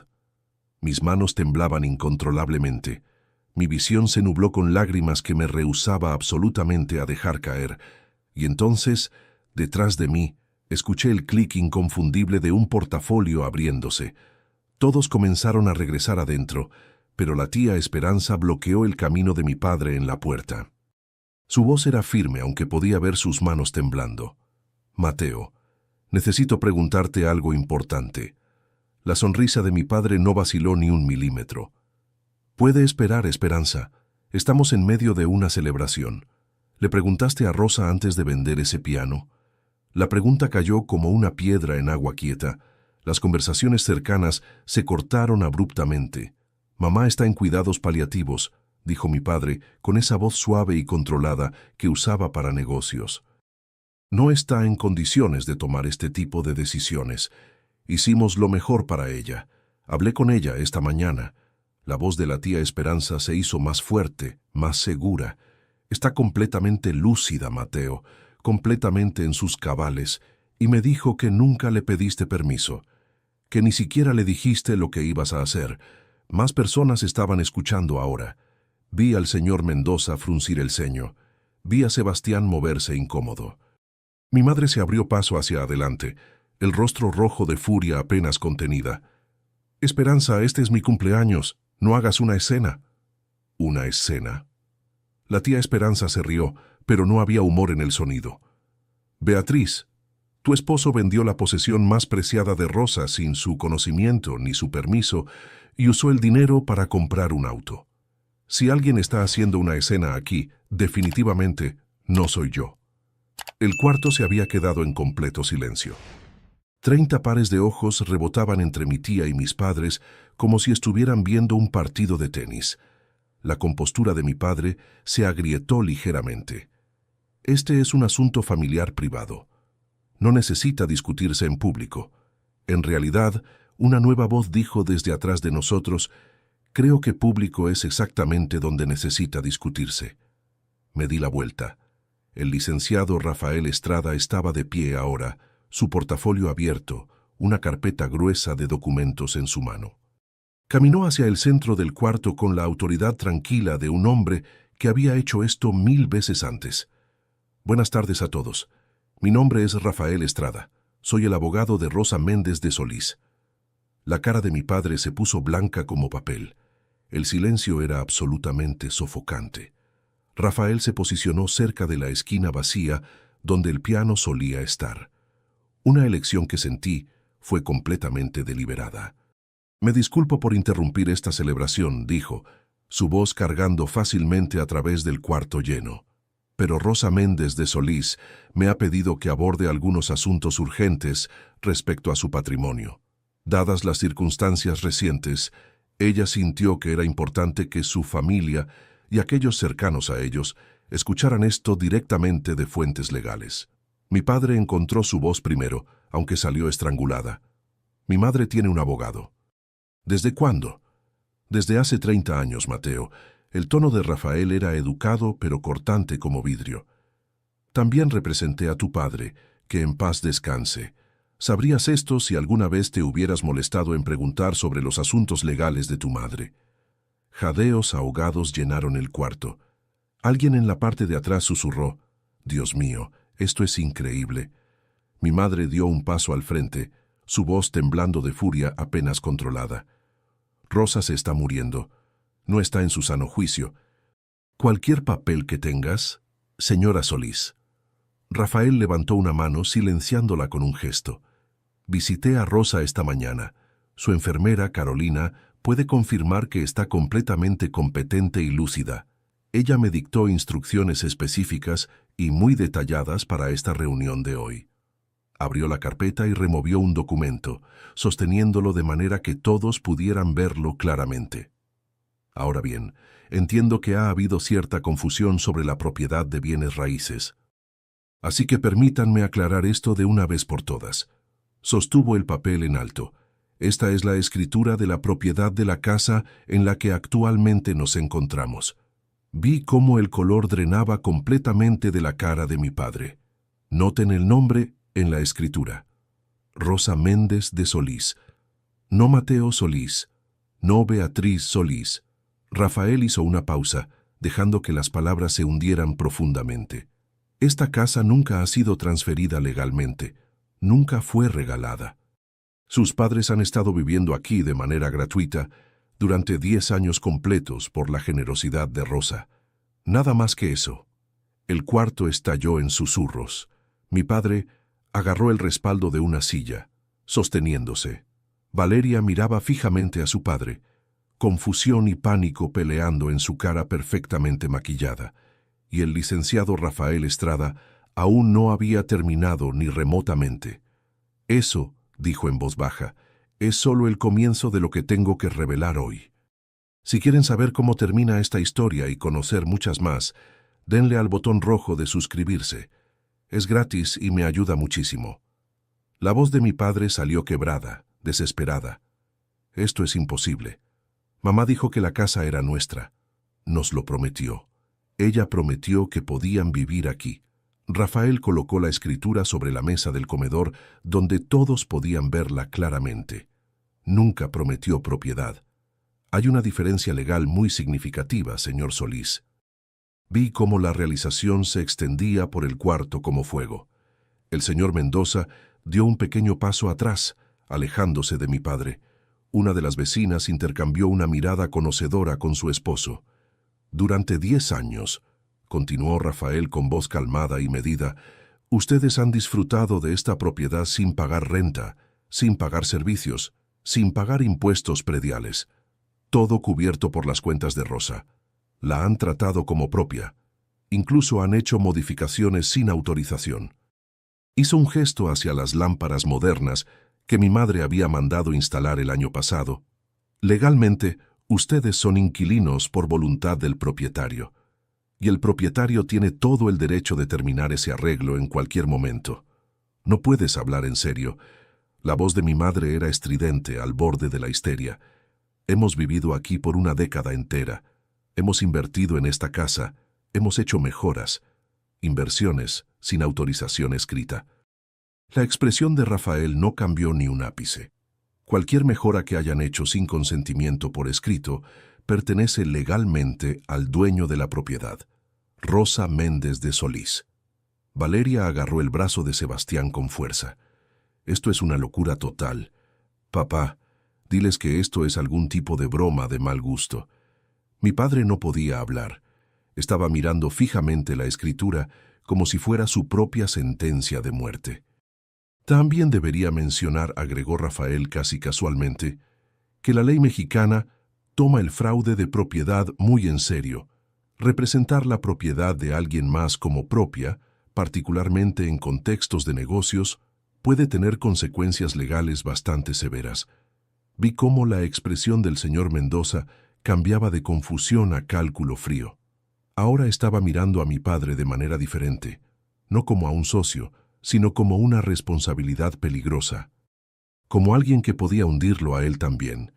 Mis manos temblaban incontrolablemente. Mi visión se nubló con lágrimas que me rehusaba absolutamente a dejar caer. Y entonces, detrás de mí, escuché el clic inconfundible de un portafolio abriéndose. Todos comenzaron a regresar adentro, pero la tía Esperanza bloqueó el camino de mi padre en la puerta. Su voz era firme, aunque podía ver sus manos temblando. Mateo, necesito preguntarte algo importante. La sonrisa de mi padre no vaciló ni un milímetro. Puede esperar, Esperanza. Estamos en medio de una celebración. ¿Le preguntaste a Rosa antes de vender ese piano? La pregunta cayó como una piedra en agua quieta. Las conversaciones cercanas se cortaron abruptamente. Mamá está en cuidados paliativos, dijo mi padre, con esa voz suave y controlada que usaba para negocios. No está en condiciones de tomar este tipo de decisiones. Hicimos lo mejor para ella. Hablé con ella esta mañana. La voz de la tía Esperanza se hizo más fuerte, más segura. Está completamente lúcida, Mateo, completamente en sus cabales, y me dijo que nunca le pediste permiso, que ni siquiera le dijiste lo que ibas a hacer. Más personas estaban escuchando ahora. Vi al señor Mendoza fruncir el ceño. Vi a Sebastián moverse incómodo. Mi madre se abrió paso hacia adelante, el rostro rojo de furia apenas contenida. Esperanza, este es mi cumpleaños. No hagas una escena. ¿Una escena? La tía Esperanza se rió, pero no había humor en el sonido. Beatriz, tu esposo vendió la posesión más preciada de Rosa sin su conocimiento ni su permiso y usó el dinero para comprar un auto. Si alguien está haciendo una escena aquí, definitivamente no soy yo. El cuarto se había quedado en completo silencio. 30 pares de ojos rebotaban entre mi tía y mis padres como si estuvieran viendo un partido de tenis. La compostura de mi padre se agrietó ligeramente. Este es un asunto familiar privado. No necesita discutirse en público. En realidad, una nueva voz dijo desde atrás de nosotros, creo que público es exactamente donde necesita discutirse. Me di la vuelta. El licenciado Rafael Estrada estaba de pie ahora, su portafolio abierto, una carpeta gruesa de documentos en su mano. Caminó hacia el centro del cuarto con la autoridad tranquila de un hombre que había hecho esto 1000 veces antes. Buenas tardes a todos. Mi nombre es Rafael Estrada. Soy el abogado de Rosa Méndez de Solís. La cara de mi padre se puso blanca como papel. El silencio era absolutamente sofocante. Rafael se posicionó cerca de la esquina vacía donde el piano solía estar. Una elección que sentí fue completamente deliberada. Me disculpo por interrumpir esta celebración, dijo, su voz cargando fácilmente a través del cuarto lleno. Pero Rosa Méndez de Solís me ha pedido que aborde algunos asuntos urgentes respecto a su patrimonio. Dadas las circunstancias recientes, ella sintió que era importante que su familia y aquellos cercanos a ellos escucharan esto directamente de fuentes legales. Mi padre encontró su voz primero, aunque salió estrangulada. Mi madre tiene un abogado. ¿Desde cuándo? Desde hace 30 años, Mateo. El tono de Rafael era educado pero cortante como vidrio. También representé a tu padre, que en paz descanse. Sabrías esto si alguna vez te hubieras molestado en preguntar sobre los asuntos legales de tu madre. Jadeos ahogados llenaron el cuarto. Alguien en la parte de atrás susurró, Dios mío, esto es increíble. Mi madre dio un paso al frente, su voz temblando de furia apenas controlada. Rosa se está muriendo. No está en su sano juicio. Cualquier papel que tengas, señora Solís. Rafael levantó una mano silenciándola con un gesto. Visité a Rosa esta mañana. Su enfermera, Carolina, puede confirmar que está completamente competente y lúcida. Ella me dictó instrucciones específicas y muy detalladas para esta reunión de hoy. Abrió la carpeta y removió un documento, sosteniéndolo de manera que todos pudieran verlo claramente. Ahora bien, entiendo que ha habido cierta confusión sobre la propiedad de bienes raíces. Así que permítanme aclarar esto de una vez por todas. Sostuvo el papel en alto. Esta es la escritura de la propiedad de la casa en la que actualmente nos encontramos. Vi cómo el color drenaba completamente de la cara de mi padre. Noten el nombre en la escritura. Rosa Méndez de Solís. No Mateo Solís. No Beatriz Solís. Rafael hizo una pausa, dejando que las palabras se hundieran profundamente. Esta casa nunca ha sido transferida legalmente. Nunca fue regalada. Sus padres han estado viviendo aquí de manera gratuita durante 10 años completos por la generosidad de Rosa. Nada más que eso. El cuarto estalló en susurros. Mi padre agarró el respaldo de una silla, sosteniéndose. Valeria miraba fijamente a su padre, confusión y pánico peleando en su cara perfectamente maquillada, y el licenciado Rafael Estrada aún no había terminado ni remotamente. Eso, dijo en voz baja, es solo el comienzo de lo que tengo que revelar hoy. Si quieren saber cómo termina esta historia y conocer muchas más, denle al botón rojo de suscribirse. Es gratis y me ayuda muchísimo. La voz de mi padre salió quebrada, desesperada. Esto es imposible. Mamá dijo que la casa era nuestra. Nos lo prometió. Ella prometió que podían vivir aquí. Rafael colocó la escritura sobre la mesa del comedor donde todos podían verla claramente. Nunca prometió propiedad. Hay una diferencia legal muy significativa, señor Solís. Vi cómo la realización se extendía por el cuarto como fuego. El señor Mendoza dio un pequeño paso atrás, alejándose de mi padre. Una de las vecinas intercambió una mirada conocedora con su esposo. Durante 10 años, continuó Rafael con voz calmada y medida, ustedes han disfrutado de esta propiedad sin pagar renta, sin pagar servicios, sin pagar impuestos prediales. Todo cubierto por las cuentas de Rosa. La han tratado como propia. Incluso han hecho modificaciones sin autorización. Hizo un gesto hacia las lámparas modernas que mi madre había mandado instalar el año pasado. Legalmente, ustedes son inquilinos por voluntad del propietario. Y el propietario tiene todo el derecho de terminar ese arreglo en cualquier momento. No puedes hablar en serio. La voz de mi madre era estridente, al borde de la histeria. Hemos vivido aquí por una década entera. Hemos invertido en esta casa, hemos hecho mejoras, inversiones sin autorización escrita. La expresión de Rafael no cambió ni un ápice. Cualquier mejora que hayan hecho sin consentimiento por escrito pertenece legalmente al dueño de la propiedad, Rosa Méndez de Solís. Valeria agarró el brazo de Sebastián con fuerza. Esto es una locura total. Papá, diles que esto es algún tipo de broma de mal gusto. Mi padre no podía hablar. Estaba mirando fijamente la escritura como si fuera su propia sentencia de muerte. También debería mencionar, agregó Rafael casi casualmente, que la ley mexicana toma el fraude de propiedad muy en serio. Representar la propiedad de alguien más como propia, particularmente en contextos de negocios, puede tener consecuencias legales bastante severas. Vi cómo la expresión del señor Mendoza cambiaba de confusión a cálculo frío. Ahora estaba mirando a mi padre de manera diferente, no como a un socio, sino como una responsabilidad peligrosa, como alguien que podía hundirlo a él también.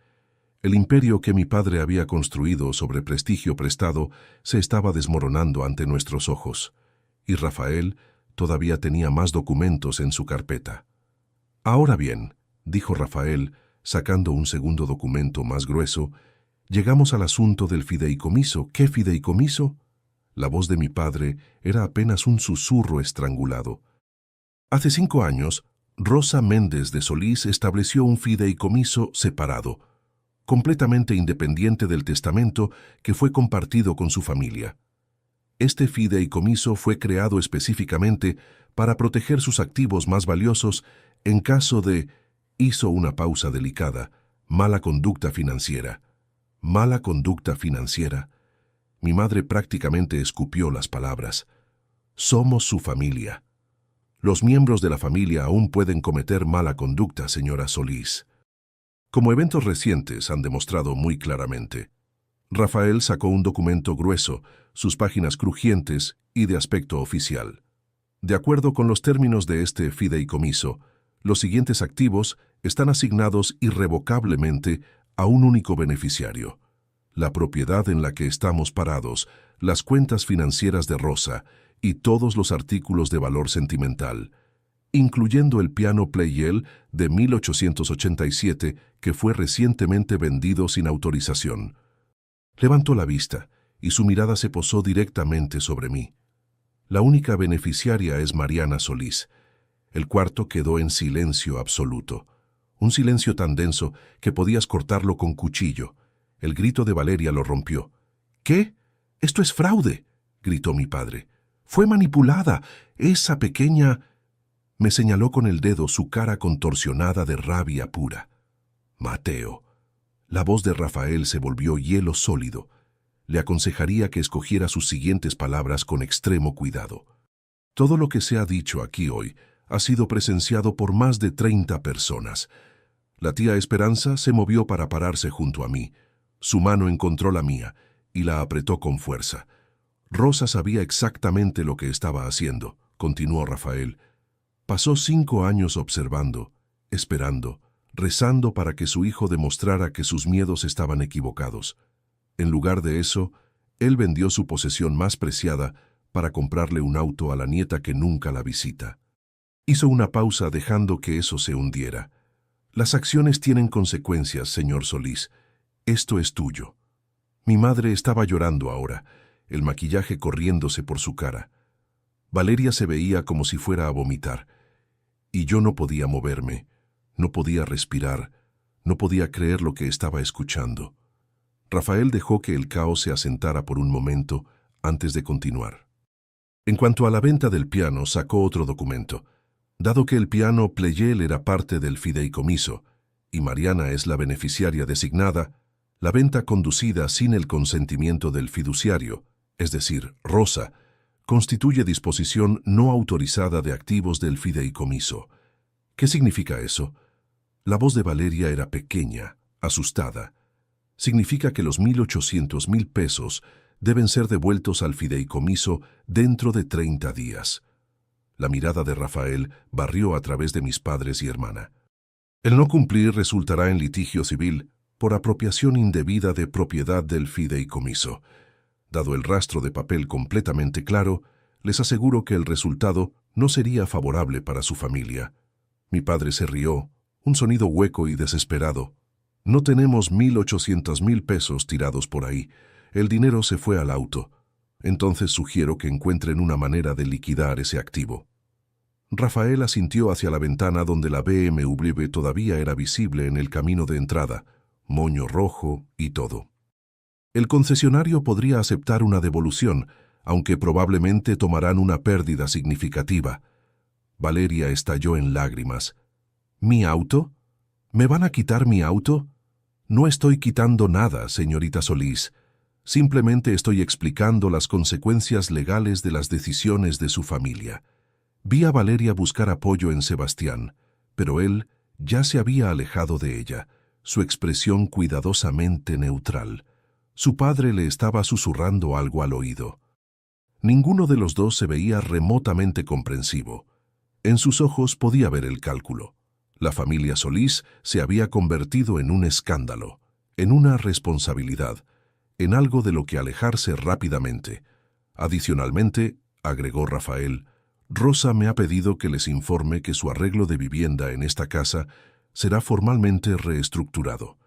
El imperio que mi padre había construido sobre prestigio prestado se estaba desmoronando ante nuestros ojos, y Rafael todavía tenía más documentos en su carpeta. Ahora bien, dijo Rafael, sacando un segundo documento más grueso, llegamos al asunto del fideicomiso. ¿Qué fideicomiso? La voz de mi padre era apenas un susurro estrangulado. Hace 5 años, Rosa Méndez de Solís estableció un fideicomiso separado, completamente independiente del testamento que fue compartido con su familia. Este fideicomiso fue creado específicamente para proteger sus activos más valiosos en caso de, hizo una pausa delicada, mala conducta financiera. Mala conducta financiera. Mi madre prácticamente escupió las palabras. Somos su familia. Los miembros de la familia aún pueden cometer mala conducta, señora Solís. Como eventos recientes han demostrado muy claramente, Rafael sacó un documento grueso, sus páginas crujientes y de aspecto oficial. De acuerdo con los términos de este fideicomiso, los siguientes activos están asignados irrevocablemente a un único beneficiario: la propiedad en la que estamos parados, las cuentas financieras de Rosa y todos los artículos de valor sentimental, incluyendo el piano Pleyel de 1887 que fue recientemente vendido sin autorización. Levantó la vista y su mirada se posó directamente sobre mí. La única beneficiaria es Mariana Solís. El cuarto quedó en silencio absoluto, un silencio tan denso que podías cortarlo con cuchillo. El grito de Valeria lo rompió. «¿Qué? ¡Esto es fraude!», gritó mi padre. «Fue manipulada. Esa pequeña...» Me señaló con el dedo su cara contorsionada de rabia pura. «Mateo». La voz de Rafael se volvió hielo sólido. Le aconsejaría que escogiera sus siguientes palabras con extremo cuidado. Todo lo que se ha dicho aquí hoy ha sido presenciado por más de 30 personas. La tía Esperanza se movió para pararse junto a mí. Su mano encontró la mía y la apretó con fuerza. Rosa sabía exactamente lo que estaba haciendo, continuó Rafael. Pasó 5 años observando, esperando, rezando para que su hijo demostrara que sus miedos estaban equivocados. En lugar de eso, él vendió su posesión más preciada para comprarle un auto a la nieta que nunca la visita. Hizo una pausa dejando que eso se hundiera. Las acciones tienen consecuencias, señor Solís. Esto es tuyo. Mi madre estaba llorando ahora, el maquillaje corriéndose por su cara. Valeria se veía como si fuera a vomitar. Y yo no podía moverme, no podía respirar, no podía creer lo que estaba escuchando. Rafael dejó que el caos se asentara por un momento antes de continuar. En cuanto a la venta del piano, sacó otro documento. Dado que el piano Pleyel era parte del fideicomiso y Mariana es la beneficiaria designada, la venta conducida sin el consentimiento del fiduciario, es decir, Rosa, constituye disposición no autorizada de activos del fideicomiso. ¿Qué significa eso? La voz de Valeria era pequeña, asustada. Significa que los 1.800.000 pesos deben ser devueltos al fideicomiso dentro de 30 días. La mirada de Rafael barrió a través de mis padres y hermana. El no cumplir resultará en litigio civil por apropiación indebida de propiedad del fideicomiso. Dado el rastro de papel completamente claro, les aseguro que el resultado no sería favorable para su familia. Mi padre se rió, un sonido hueco y desesperado. No tenemos 1.800.000 pesos tirados por ahí. El dinero se fue al auto. Entonces sugiero que encuentren una manera de liquidar ese activo. Rafael asintió hacia la ventana donde la BMW todavía era visible en el camino de entrada, moño rojo y todo. El concesionario podría aceptar una devolución, aunque probablemente tomarán una pérdida significativa. Valeria estalló en lágrimas. ¿Mi auto? ¿Me van a quitar mi auto? No estoy quitando nada, señorita Solís. Simplemente estoy explicando las consecuencias legales de las decisiones de su familia. Vi a Valeria buscar apoyo en Sebastián, pero él ya se había alejado de ella, su expresión cuidadosamente neutral. Su padre le estaba susurrando algo al oído. Ninguno de los dos se veía remotamente comprensivo. En sus ojos podía ver el cálculo. La familia Solís se había convertido en un escándalo, en una responsabilidad, en algo de lo que alejarse rápidamente. Adicionalmente, agregó Rafael, Rosa me ha pedido que les informe que su arreglo de vivienda en esta casa será formalmente reestructurado.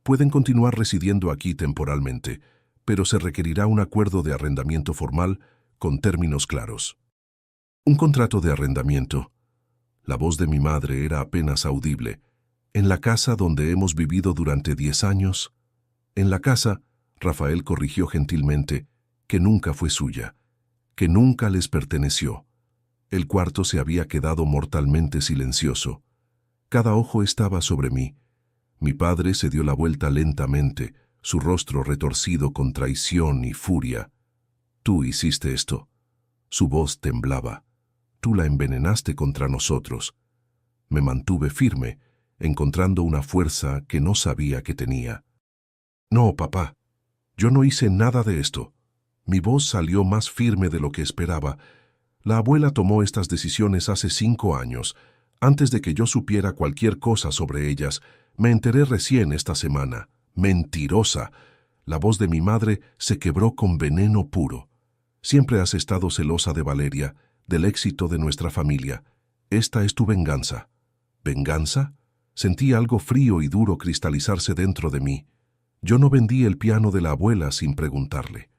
Pueden continuar residiendo aquí temporalmente, pero se requerirá un acuerdo de arrendamiento formal con términos claros. ¿Un contrato de arrendamiento? La voz de mi madre era apenas audible. En la casa donde hemos vivido durante 10 años. En la casa, Rafael corrigió gentilmente, que nunca fue suya, que nunca les perteneció. El cuarto se había quedado mortalmente silencioso. Cada ojo estaba sobre mí. Mi padre se dio la vuelta lentamente, su rostro retorcido con traición y furia. Tú hiciste esto. Su voz temblaba. Tú la envenenaste contra nosotros. Me mantuve firme, encontrando una fuerza que no sabía que tenía. No, papá. Yo no hice nada de esto. Mi voz salió más firme de lo que esperaba. La abuela tomó estas decisiones hace 5 años. Antes de que yo supiera cualquier cosa sobre ellas, me enteré recién esta semana. Mentirosa. La voz de mi madre se quebró con veneno puro. Siempre has estado celosa de Valeria, del éxito de nuestra familia. Esta es tu venganza. ¿Venganza? Sentí algo frío y duro cristalizarse dentro de mí. Yo no vendí el piano de la abuela sin preguntarle.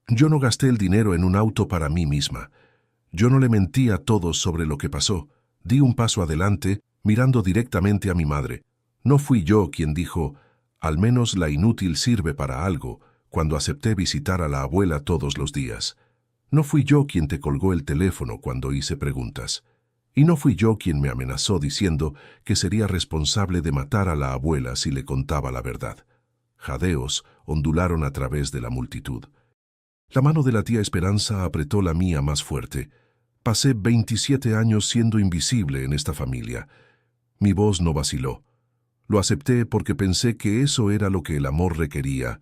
Yo no gasté el dinero en un auto para mí misma. Yo no le mentí a todos sobre lo que pasó. Di un paso adelante, mirando directamente a mi madre. No fui yo quien dijo, al menos la inútil sirve para algo, cuando acepté visitar a la abuela todos los días. No fui yo quien te colgó el teléfono cuando hice preguntas. Y no fui yo quien me amenazó diciendo que sería responsable de matar a la abuela si le contaba la verdad. Jadeos ondularon a través de la multitud. La mano de la tía Esperanza apretó la mía más fuerte. Pasé 27 años siendo invisible en esta familia. Mi voz no vaciló. Lo acepté porque pensé que eso era lo que el amor requería,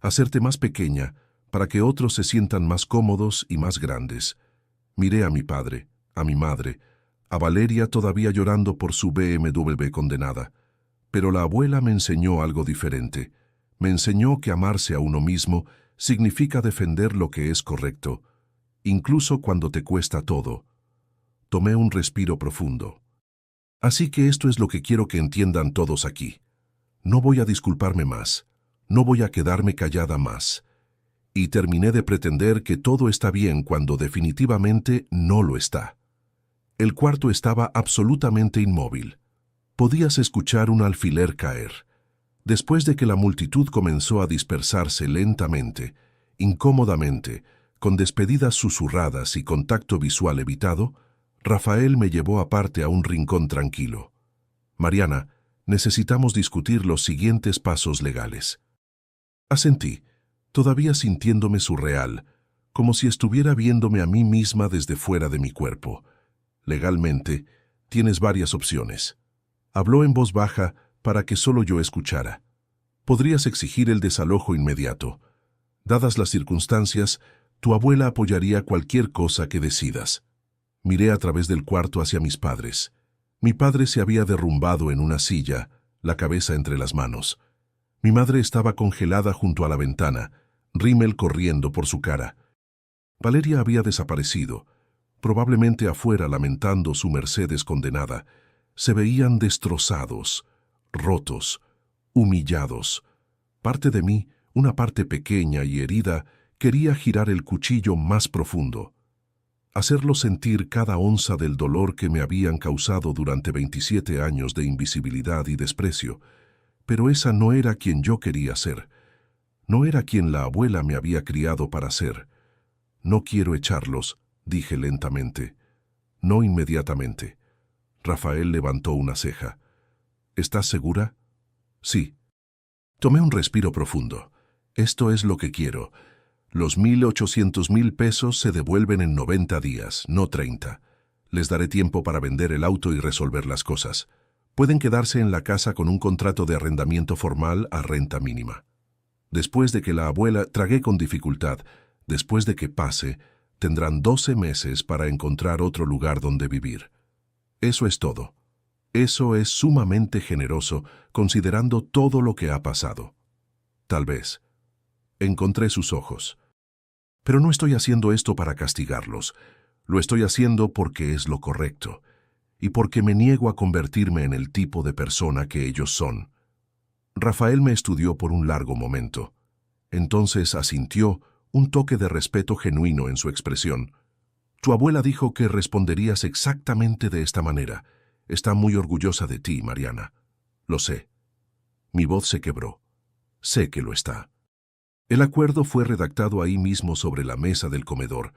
hacerte más pequeña, para que otros se sientan más cómodos y más grandes. Miré a mi padre, a mi madre, a Valeria todavía llorando por su BMW condenada. Pero la abuela me enseñó algo diferente. Me enseñó que amarse a uno mismo significa defender lo que es correcto, incluso cuando te cuesta todo. Tomé un respiro profundo. Así que esto es lo que quiero que entiendan todos aquí. No voy a disculparme más. No voy a quedarme callada más. Y terminé de pretender que todo está bien cuando definitivamente no lo está. El cuarto estaba absolutamente inmóvil. Podías escuchar un alfiler caer. Después de que la multitud comenzó a dispersarse lentamente, incómodamente, con despedidas susurradas y contacto visual evitado, Rafael me llevó aparte a un rincón tranquilo. Mariana, necesitamos discutir los siguientes pasos legales. Asentí, todavía sintiéndome surreal, como si estuviera viéndome a mí misma desde fuera de mi cuerpo. Legalmente, tienes varias opciones. Habló en voz baja para que solo yo escuchara. Podrías exigir el desalojo inmediato. Dadas las circunstancias, tu abuela apoyaría cualquier cosa que decidas. Miré a través del cuarto hacia mis padres. Mi padre se había derrumbado en una silla, la cabeza entre las manos. Mi madre estaba congelada junto a la ventana, rímel corriendo por su cara. Valeria había desaparecido, probablemente afuera lamentando su Mercedes condenada. Se veían destrozados, rotos, humillados. Parte de mí, una parte pequeña y herida, quería girar el cuchillo más profundo. Hacerlo sentir cada onza del dolor que me habían causado durante 27 años de invisibilidad y desprecio. Pero esa no era quien yo quería ser. No era quien la abuela me había criado para ser. No quiero echarlos, dije lentamente. No inmediatamente. Rafael levantó una ceja. ¿Estás segura? Sí. Tomé un respiro profundo. Esto es lo que quiero. Los 1.800.000 pesos se devuelven en 90 días, no 30. Les daré tiempo para vender el auto y resolver las cosas. Pueden quedarse en la casa con un contrato de arrendamiento formal a renta mínima. Después de que la abuela tragué con dificultad, después de que pase, tendrán 12 meses para encontrar otro lugar donde vivir. Eso es todo. Eso es sumamente generoso, considerando todo lo que ha pasado. Tal vez. Encontré sus ojos. Pero no estoy haciendo esto para castigarlos. Lo estoy haciendo porque es lo correcto. Y porque me niego a convertirme en el tipo de persona que ellos son. Rafael me estudió por un largo momento. Entonces asintió, un toque de respeto genuino en su expresión. Tu abuela dijo que responderías exactamente de esta manera. Está muy orgullosa de ti, Mariana. Lo sé. Mi voz se quebró. Sé que lo está. El acuerdo fue redactado ahí mismo sobre la mesa del comedor,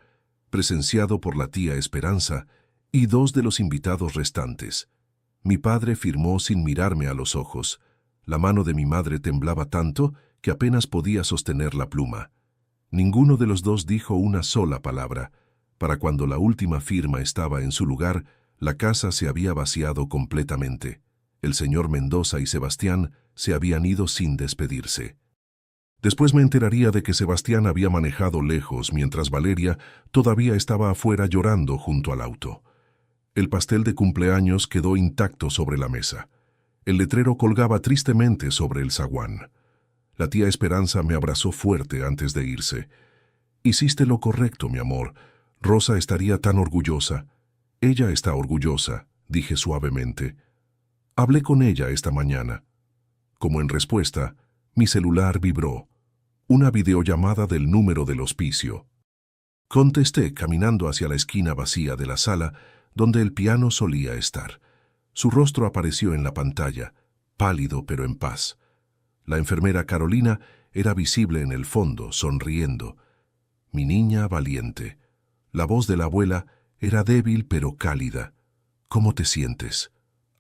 presenciado por la tía Esperanza y dos de los invitados restantes. Mi padre firmó sin mirarme a los ojos. La mano de mi madre temblaba tanto que apenas podía sostener la pluma. Ninguno de los dos dijo una sola palabra. Para cuando la última firma estaba en su lugar, la casa se había vaciado completamente. El señor Mendoza y Sebastián se habían ido sin despedirse. Después me enteraría de que Sebastián había manejado lejos mientras Valeria todavía estaba afuera llorando junto al auto. El pastel de cumpleaños quedó intacto sobre la mesa. El letrero colgaba tristemente sobre el zaguán. La tía Esperanza me abrazó fuerte antes de irse. Hiciste lo correcto, mi amor. Rosa estaría tan orgullosa. Ella está orgullosa, dije suavemente. Hablé con ella esta mañana. Como en respuesta, mi celular vibró. Una videollamada del número del hospicio. Contesté caminando hacia la esquina vacía de la sala donde el piano solía estar. Su rostro apareció en la pantalla, pálido pero en paz. La enfermera Carolina era visible en el fondo, sonriendo. Mi niña valiente. La voz de la abuela era débil pero cálida. ¿Cómo te sientes?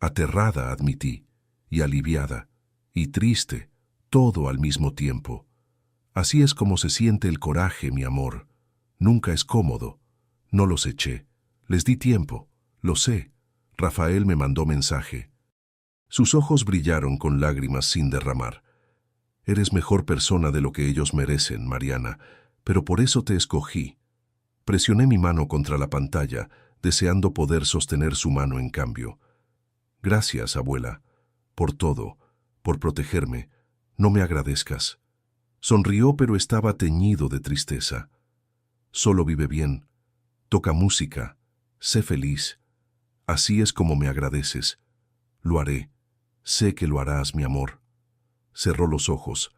Aterrada, admití, y aliviada, y triste, todo al mismo tiempo. Así es como se siente el coraje, mi amor. Nunca es cómodo. No los eché. Les di tiempo. Lo sé. Rafael me mandó mensaje. Sus ojos brillaron con lágrimas sin derramar. Eres mejor persona de lo que ellos merecen, Mariana, pero por eso te escogí. Presioné mi mano contra la pantalla, deseando poder sostener su mano en cambio. Gracias, abuela, por todo, por protegerme. No me agradezcas. Sonrió, pero estaba teñido de tristeza. Solo vive bien. Toca música. Sé feliz. Así es como me agradeces. Lo haré. Sé que lo harás, mi amor. Cerró los ojos.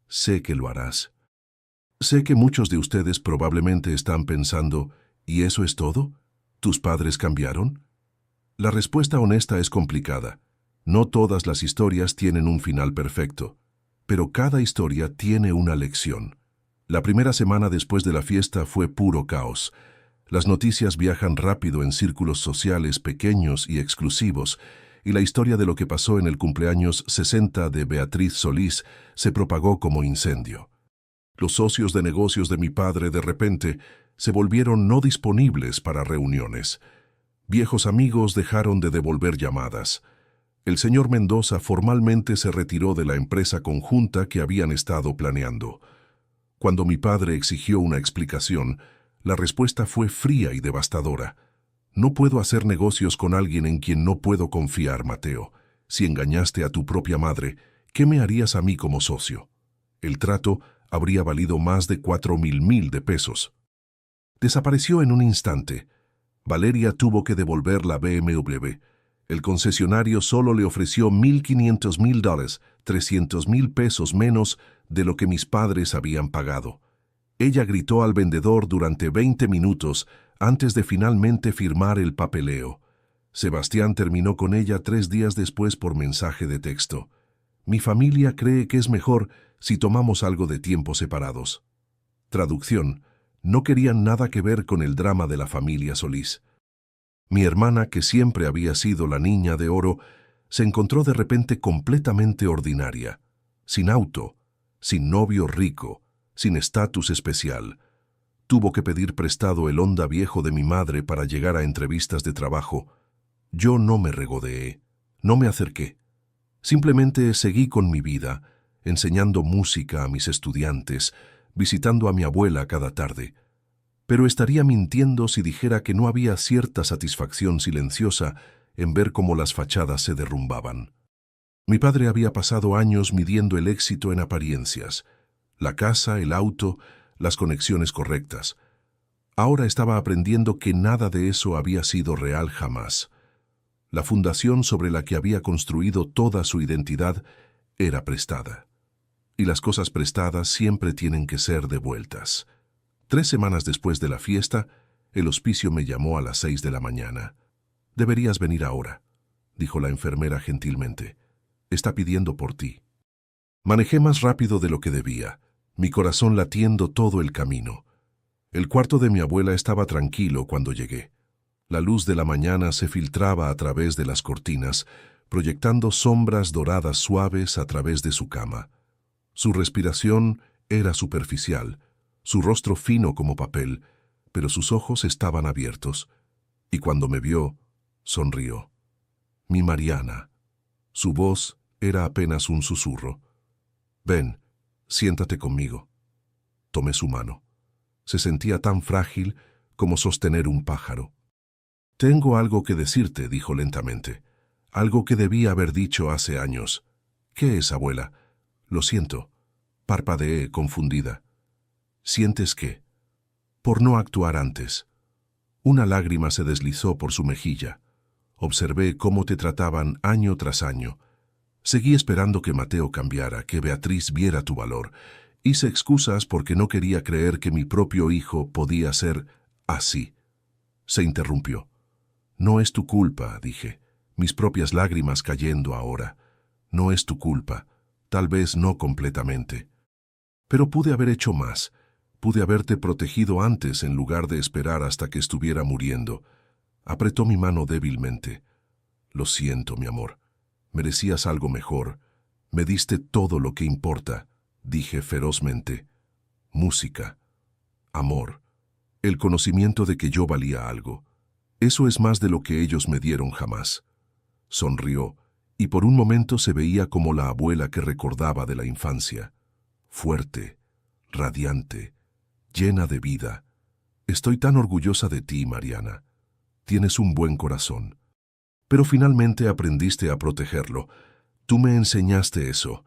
Sé que lo harás. Sé que muchos de ustedes probablemente están pensando, ¿y eso es todo? ¿Tus padres cambiaron? La respuesta honesta es complicada. No todas las historias tienen un final perfecto, pero cada historia tiene una lección. La primera semana después de la fiesta fue puro caos. Las noticias viajan rápido en círculos sociales pequeños y exclusivos, y la historia de lo que pasó en el cumpleaños 60 de Beatriz Solís se propagó como incendio. Los socios de negocios de mi padre de repente se volvieron no disponibles para reuniones. Viejos amigos dejaron de devolver llamadas. El señor Mendoza formalmente se retiró de la empresa conjunta que habían estado planeando. Cuando mi padre exigió una explicación, la respuesta fue fría y devastadora. No puedo hacer negocios con alguien en quien no puedo confiar, Mateo. Si engañaste a tu propia madre, ¿qué me harías a mí como socio? El trato habría valido más de 4.000 de pesos. Desapareció en un instante. Valeria tuvo que devolver la BMW. El concesionario solo le ofreció $1.500.000, 300.000 pesos menos de lo que mis padres habían pagado. Ella gritó al vendedor durante 20 minutos antes de finalmente firmar el papeleo. Sebastián terminó con ella 3 días después por mensaje de texto. Mi familia cree que es mejor si tomamos algo de tiempo separados. Traducción: no querían nada que ver con el drama de la familia Solís. Mi hermana, que siempre había sido la niña de oro, se encontró de repente completamente ordinaria, sin auto, sin novio rico, sin estatus especial. Tuvo que pedir prestado el Honda viejo de mi madre para llegar a entrevistas de trabajo. Yo no me regodeé, no me acerqué. Simplemente seguí con mi vida, enseñando música a mis estudiantes, visitando a mi abuela cada tarde. Pero estaría mintiendo si dijera que no había cierta satisfacción silenciosa en ver cómo las fachadas se derrumbaban. Mi padre había pasado años midiendo el éxito en apariencias: la casa, el auto, las conexiones correctas. Ahora estaba aprendiendo que nada de eso había sido real jamás. La fundación sobre la que había construido toda su identidad era prestada. Y las cosas prestadas siempre tienen que ser devueltas. 3 semanas después de la fiesta, El hospicio me llamó a las 6 de la mañana. «Deberías venir ahora», dijo la enfermera gentilmente. «Está pidiendo por ti». Manejé más rápido de lo que debía, mi corazón latiendo todo el camino. El cuarto de mi abuela estaba tranquilo cuando llegué. La luz de la mañana se filtraba a través de las cortinas, proyectando sombras doradas suaves a través de su cama. Su respiración era superficial, su rostro fino como papel, pero sus ojos estaban abiertos, y cuando me vio, sonrió. Mi Mariana. Su voz era apenas un susurro. «Ven, siéntate conmigo». Tomé su mano. Se sentía tan frágil como sostener un pájaro. «Tengo algo que decirte», dijo lentamente. «Algo que debí haber dicho hace años». «¿Qué es, abuela?» «Lo siento», parpadeé confundida. «¿Sientes qué?» «Por no actuar antes». Una lágrima se deslizó por su mejilla. Observé cómo te trataban año tras año. Seguí esperando que Mateo cambiara, que Beatriz viera tu valor. Hice excusas porque no quería creer que mi propio hijo podía ser así. Se interrumpió. «No es tu culpa», dije, mis propias lágrimas cayendo ahora. «No es tu culpa, tal vez no completamente. Pero pude haber hecho más. Pude haberte protegido antes en lugar de esperar hasta que estuviera muriendo». Apretó mi mano débilmente. «Lo siento, mi amor. Merecías algo mejor. Me diste todo lo que importa», dije ferozmente. «Música, amor, el conocimiento de que yo valía algo. Eso es más de lo que ellos me dieron jamás». Sonrió, y por un momento se veía como la abuela que recordaba de la infancia. Fuerte, radiante, llena de vida. «Estoy tan orgullosa de ti, Mariana. Tienes un buen corazón. Pero finalmente aprendiste a protegerlo. Tú me enseñaste eso.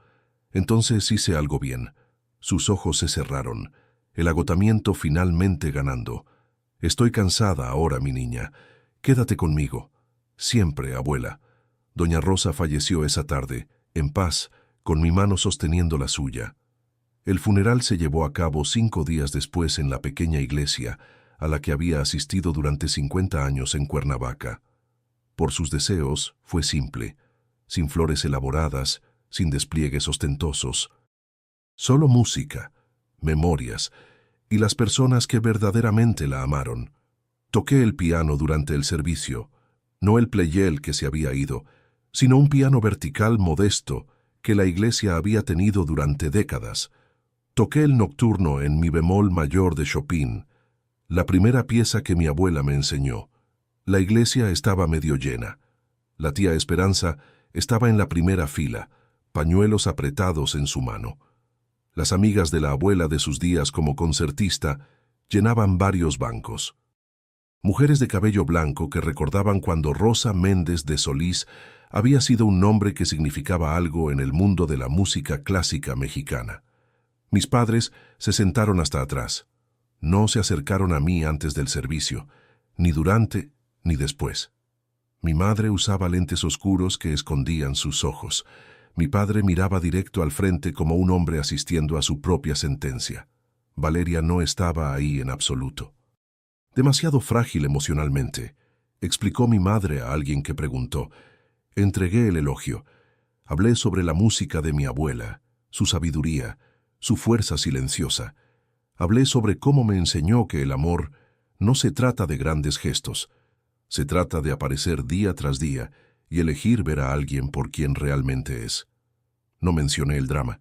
Entonces hice algo bien». Sus ojos se cerraron, el agotamiento finalmente ganando. «Estoy cansada ahora, mi niña. Quédate conmigo. Siempre, abuela». Doña Rosa falleció esa tarde, en paz, con mi mano sosteniendo la suya. El funeral se llevó a cabo 5 días después en la pequeña iglesia a la que había asistido durante 50 años en Cuernavaca. Por sus deseos fue simple, sin flores elaboradas, sin despliegues ostentosos. Solo música, memorias y las personas que verdaderamente la amaron. Toqué el piano durante el servicio, no el playel que se había ido, sino un piano vertical modesto que la iglesia había tenido durante décadas. Toqué el nocturno en mi bemol mayor de Chopin, la primera pieza que mi abuela me enseñó. La iglesia estaba medio llena. La tía Esperanza estaba en la primera fila, pañuelos apretados en su mano. Las amigas de la abuela de sus días como concertista llenaban varios bancos. Mujeres de cabello blanco que recordaban cuando Rosa Méndez de Solís había sido un nombre que significaba algo en el mundo de la música clásica mexicana. Mis padres se sentaron hasta atrás. No se acercaron a mí antes del servicio, ni durante ni después. Mi madre usaba lentes oscuros que escondían sus ojos. Mi padre miraba directo al frente como un hombre asistiendo a su propia sentencia. Valeria no estaba ahí en absoluto. «Demasiado frágil emocionalmente», explicó mi madre a alguien que preguntó. Entregué el elogio. Hablé sobre la música de mi abuela, su sabiduría, su fuerza silenciosa. Hablé sobre cómo me enseñó que el amor no se trata de grandes gestos. Se trata de aparecer día tras día y elegir ver a alguien por quien realmente es. No mencioné el drama.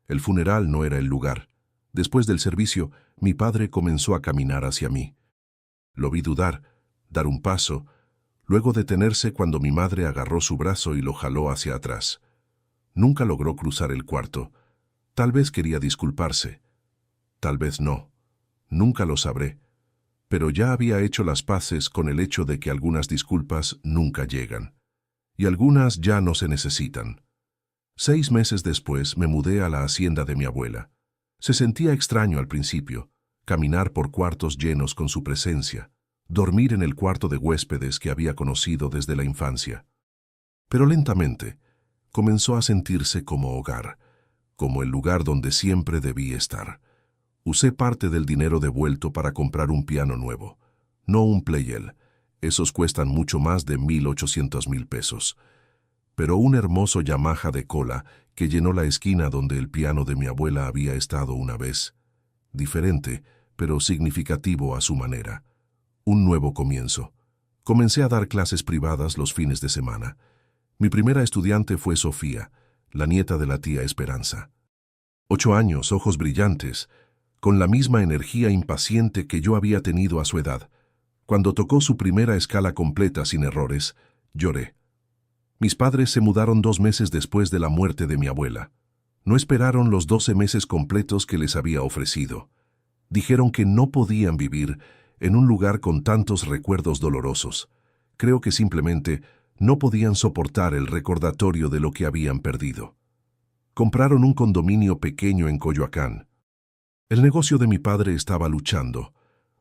El funeral no era el lugar. Después del servicio, mi padre comenzó a caminar hacia mí. Lo vi dudar, dar un paso, luego detenerse cuando mi madre agarró su brazo y lo jaló hacia atrás. Nunca logró cruzar el cuarto. Tal vez quería disculparse. Tal vez no. Nunca lo sabré. Pero ya había hecho las paces con el hecho de que algunas disculpas nunca llegan. Y algunas ya no se necesitan. 6 meses después me mudé a la hacienda de mi abuela. Se sentía extraño al principio, caminar por cuartos llenos con su presencia, dormir en el cuarto de huéspedes que había conocido desde la infancia. Pero lentamente comenzó a sentirse como hogar, como el lugar donde siempre debí estar. Usé parte del dinero devuelto para comprar un piano nuevo. No un Playel. Esos cuestan mucho más de 1.800.000 pesos. Pero un hermoso Yamaha de cola que llenó la esquina donde el piano de mi abuela había estado una vez. Diferente, pero significativo a su manera. Un nuevo comienzo. Comencé a dar clases privadas los fines de semana. Mi primera estudiante fue Sofía, la nieta de la tía Esperanza. 8 años, ojos brillantes, con la misma energía impaciente que yo había tenido a su edad. Cuando tocó su primera escala completa sin errores, lloré. Mis padres se mudaron 2 meses después de la muerte de mi abuela. No esperaron los 12 meses completos que les había ofrecido. Dijeron que no podían vivir en un lugar con tantos recuerdos dolorosos. Creo que simplemente no podían soportar el recordatorio de lo que habían perdido. Compraron un condominio pequeño en Coyoacán. El negocio de mi padre estaba luchando,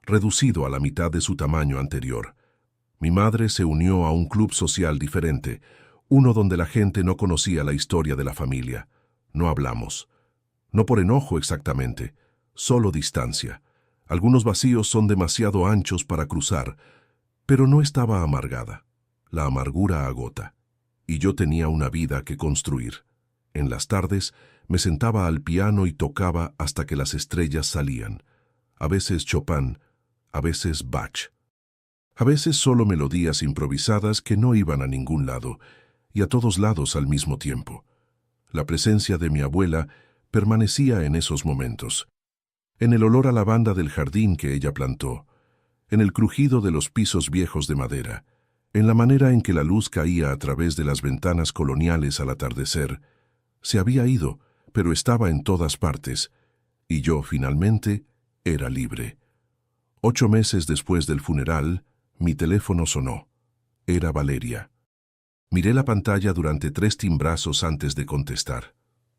reducido a la mitad de su tamaño anterior. Mi madre se unió a un club social diferente, uno donde la gente no conocía la historia de la familia. No hablamos. No por enojo exactamente, solo distancia. Algunos vacíos son demasiado anchos para cruzar, pero no estaba amargada. La amargura agota. Y yo tenía una vida que construir. En las tardes me sentaba al piano y tocaba hasta que las estrellas salían. A veces Chopin, a veces Bach. A veces solo melodías improvisadas que no iban a ningún lado, y a todos lados al mismo tiempo. La presencia de mi abuela permanecía en esos momentos. En el olor a lavanda del jardín que ella plantó, en el crujido de los pisos viejos de madera, en la manera en que la luz caía a través de las ventanas coloniales al atardecer. Se había ido, pero estaba en todas partes, y yo, finalmente, era libre. 8 meses después del funeral, mi teléfono sonó. Era Valeria. Miré la pantalla durante 3 timbrazos antes de contestar.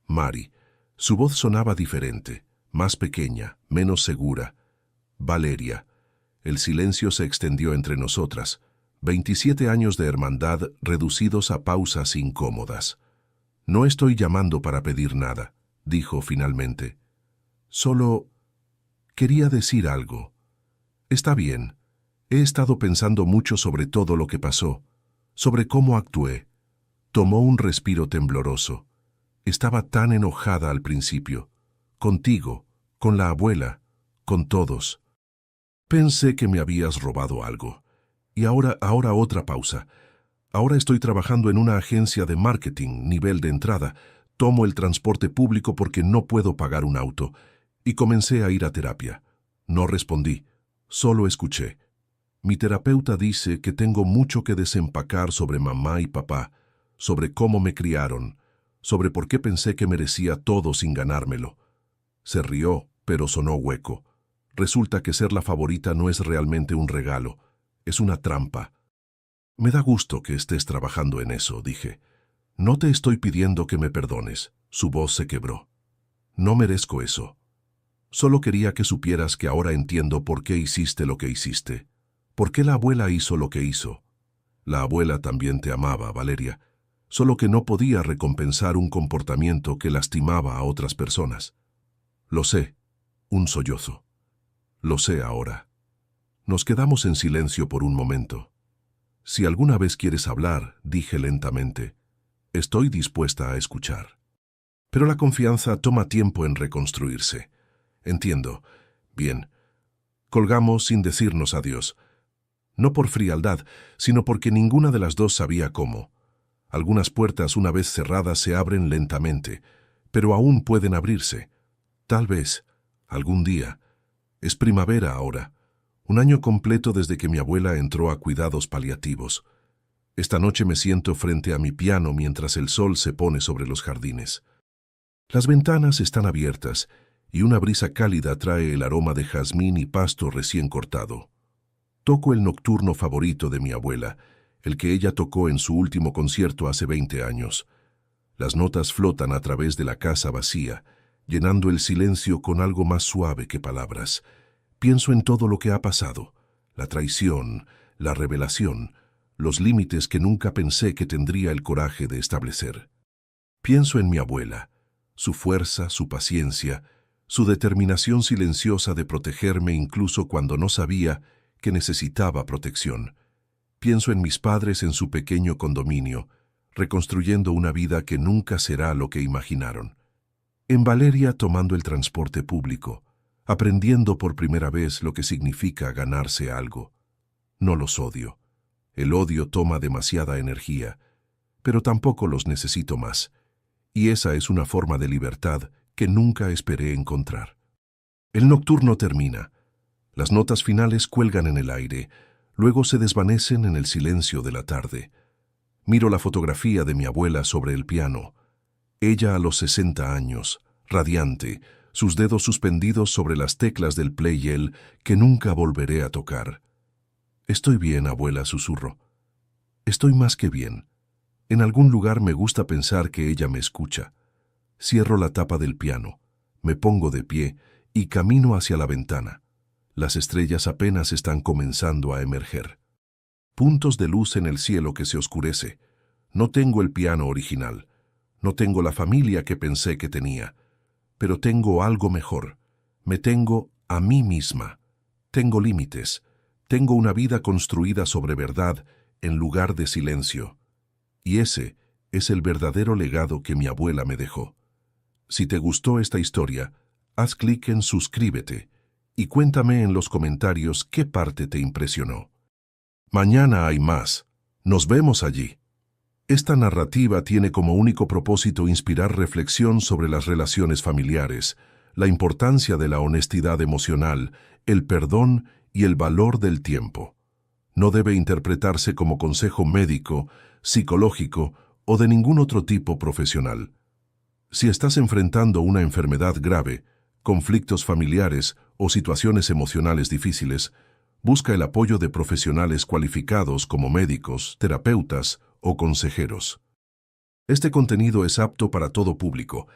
Mari. Su voz sonaba diferente, más pequeña, menos segura. Valeria. El silencio se extendió entre nosotras. 27 años de hermandad reducidos a pausas incómodas. No estoy llamando para pedir nada, dijo finalmente. Solo quería decir algo. Está bien. He estado pensando mucho sobre todo lo que pasó, sobre cómo actué. Tomó un respiro tembloroso. Estaba tan enojada al principio. Contigo, con la abuela, con todos. Pensé que me habías robado algo. Y ahora otra pausa. Ahora estoy trabajando en una agencia de marketing, nivel de entrada. Tomo el transporte público porque no puedo pagar un auto. Y comencé a ir a terapia. No respondí, solo escuché. Mi terapeuta dice que tengo mucho que desempacar sobre mamá y papá, sobre cómo me criaron, sobre por qué pensé que merecía todo sin ganármelo. Se rió, pero sonó hueco. Resulta que ser la favorita no es realmente un regalo, es una trampa. Me da gusto que estés trabajando en eso, dije. No te estoy pidiendo que me perdones. Su voz se quebró. No merezco eso. Solo quería que supieras que ahora entiendo por qué hiciste lo que hiciste. ¿Por qué la abuela hizo lo que hizo? La abuela también te amaba, Valeria, solo que no podía recompensar un comportamiento que lastimaba a otras personas. Lo sé, un sollozo. Lo sé ahora. Nos quedamos en silencio por un momento. Si alguna vez quieres hablar, dije lentamente, estoy dispuesta a escuchar. Pero la confianza toma tiempo en reconstruirse. Entiendo. Bien. Colgamos sin decirnos adiós. No por frialdad, sino porque ninguna de las dos sabía cómo. Algunas puertas una vez cerradas se abren lentamente, pero aún pueden abrirse. Tal vez, algún día. Es primavera ahora, 1 año completo desde que mi abuela entró a cuidados paliativos. Esta noche me siento frente a mi piano mientras el sol se pone sobre los jardines. Las ventanas están abiertas y una brisa cálida trae el aroma de jazmín y pasto recién cortado. Toco el nocturno favorito de mi abuela, el que ella tocó en su último concierto hace 20 años. Las notas flotan a través de la casa vacía, llenando el silencio con algo más suave que palabras. Pienso en todo lo que ha pasado, la traición, la revelación, los límites que nunca pensé que tendría el coraje de establecer. Pienso en mi abuela, su fuerza, su paciencia, su determinación silenciosa de protegerme incluso cuando no sabía que necesitaba protección. Pienso en mis padres en su pequeño condominio, reconstruyendo una vida que nunca será lo que imaginaron. En Valeria tomando el transporte público, aprendiendo por primera vez lo que significa ganarse algo. No los odio. El odio toma demasiada energía, pero tampoco los necesito más. Y esa es una forma de libertad que nunca esperé encontrar. El nocturno termina. Las notas finales cuelgan en el aire, luego se desvanecen en el silencio de la tarde. Miro la fotografía de mi abuela sobre el piano. Ella a los 60 años, radiante, sus dedos suspendidos sobre las teclas del playel que nunca volveré a tocar. «Estoy bien, abuela», susurro. Estoy más que bien. En algún lugar me gusta pensar que ella me escucha. Cierro la tapa del piano, me pongo de pie y camino hacia la ventana. Las estrellas apenas están comenzando a emerger. Puntos de luz en el cielo que se oscurece. No tengo el piano original. No tengo la familia que pensé que tenía. Pero tengo algo mejor. Me tengo a mí misma. Tengo límites. Tengo una vida construida sobre verdad en lugar de silencio. Y ese es el verdadero legado que mi abuela me dejó. Si te gustó esta historia, haz clic en suscríbete y cuéntame en los comentarios qué parte te impresionó. Mañana hay más. Nos vemos allí. Esta narrativa tiene como único propósito inspirar reflexión sobre las relaciones familiares, la importancia de la honestidad emocional, el perdón y el valor del tiempo. No debe interpretarse como consejo médico, psicológico o de ningún otro tipo profesional. Si estás enfrentando una enfermedad grave, conflictos familiares o situaciones emocionales difíciles, busca el apoyo de profesionales cualificados como médicos, terapeutas o consejeros. Este contenido es apto para todo público.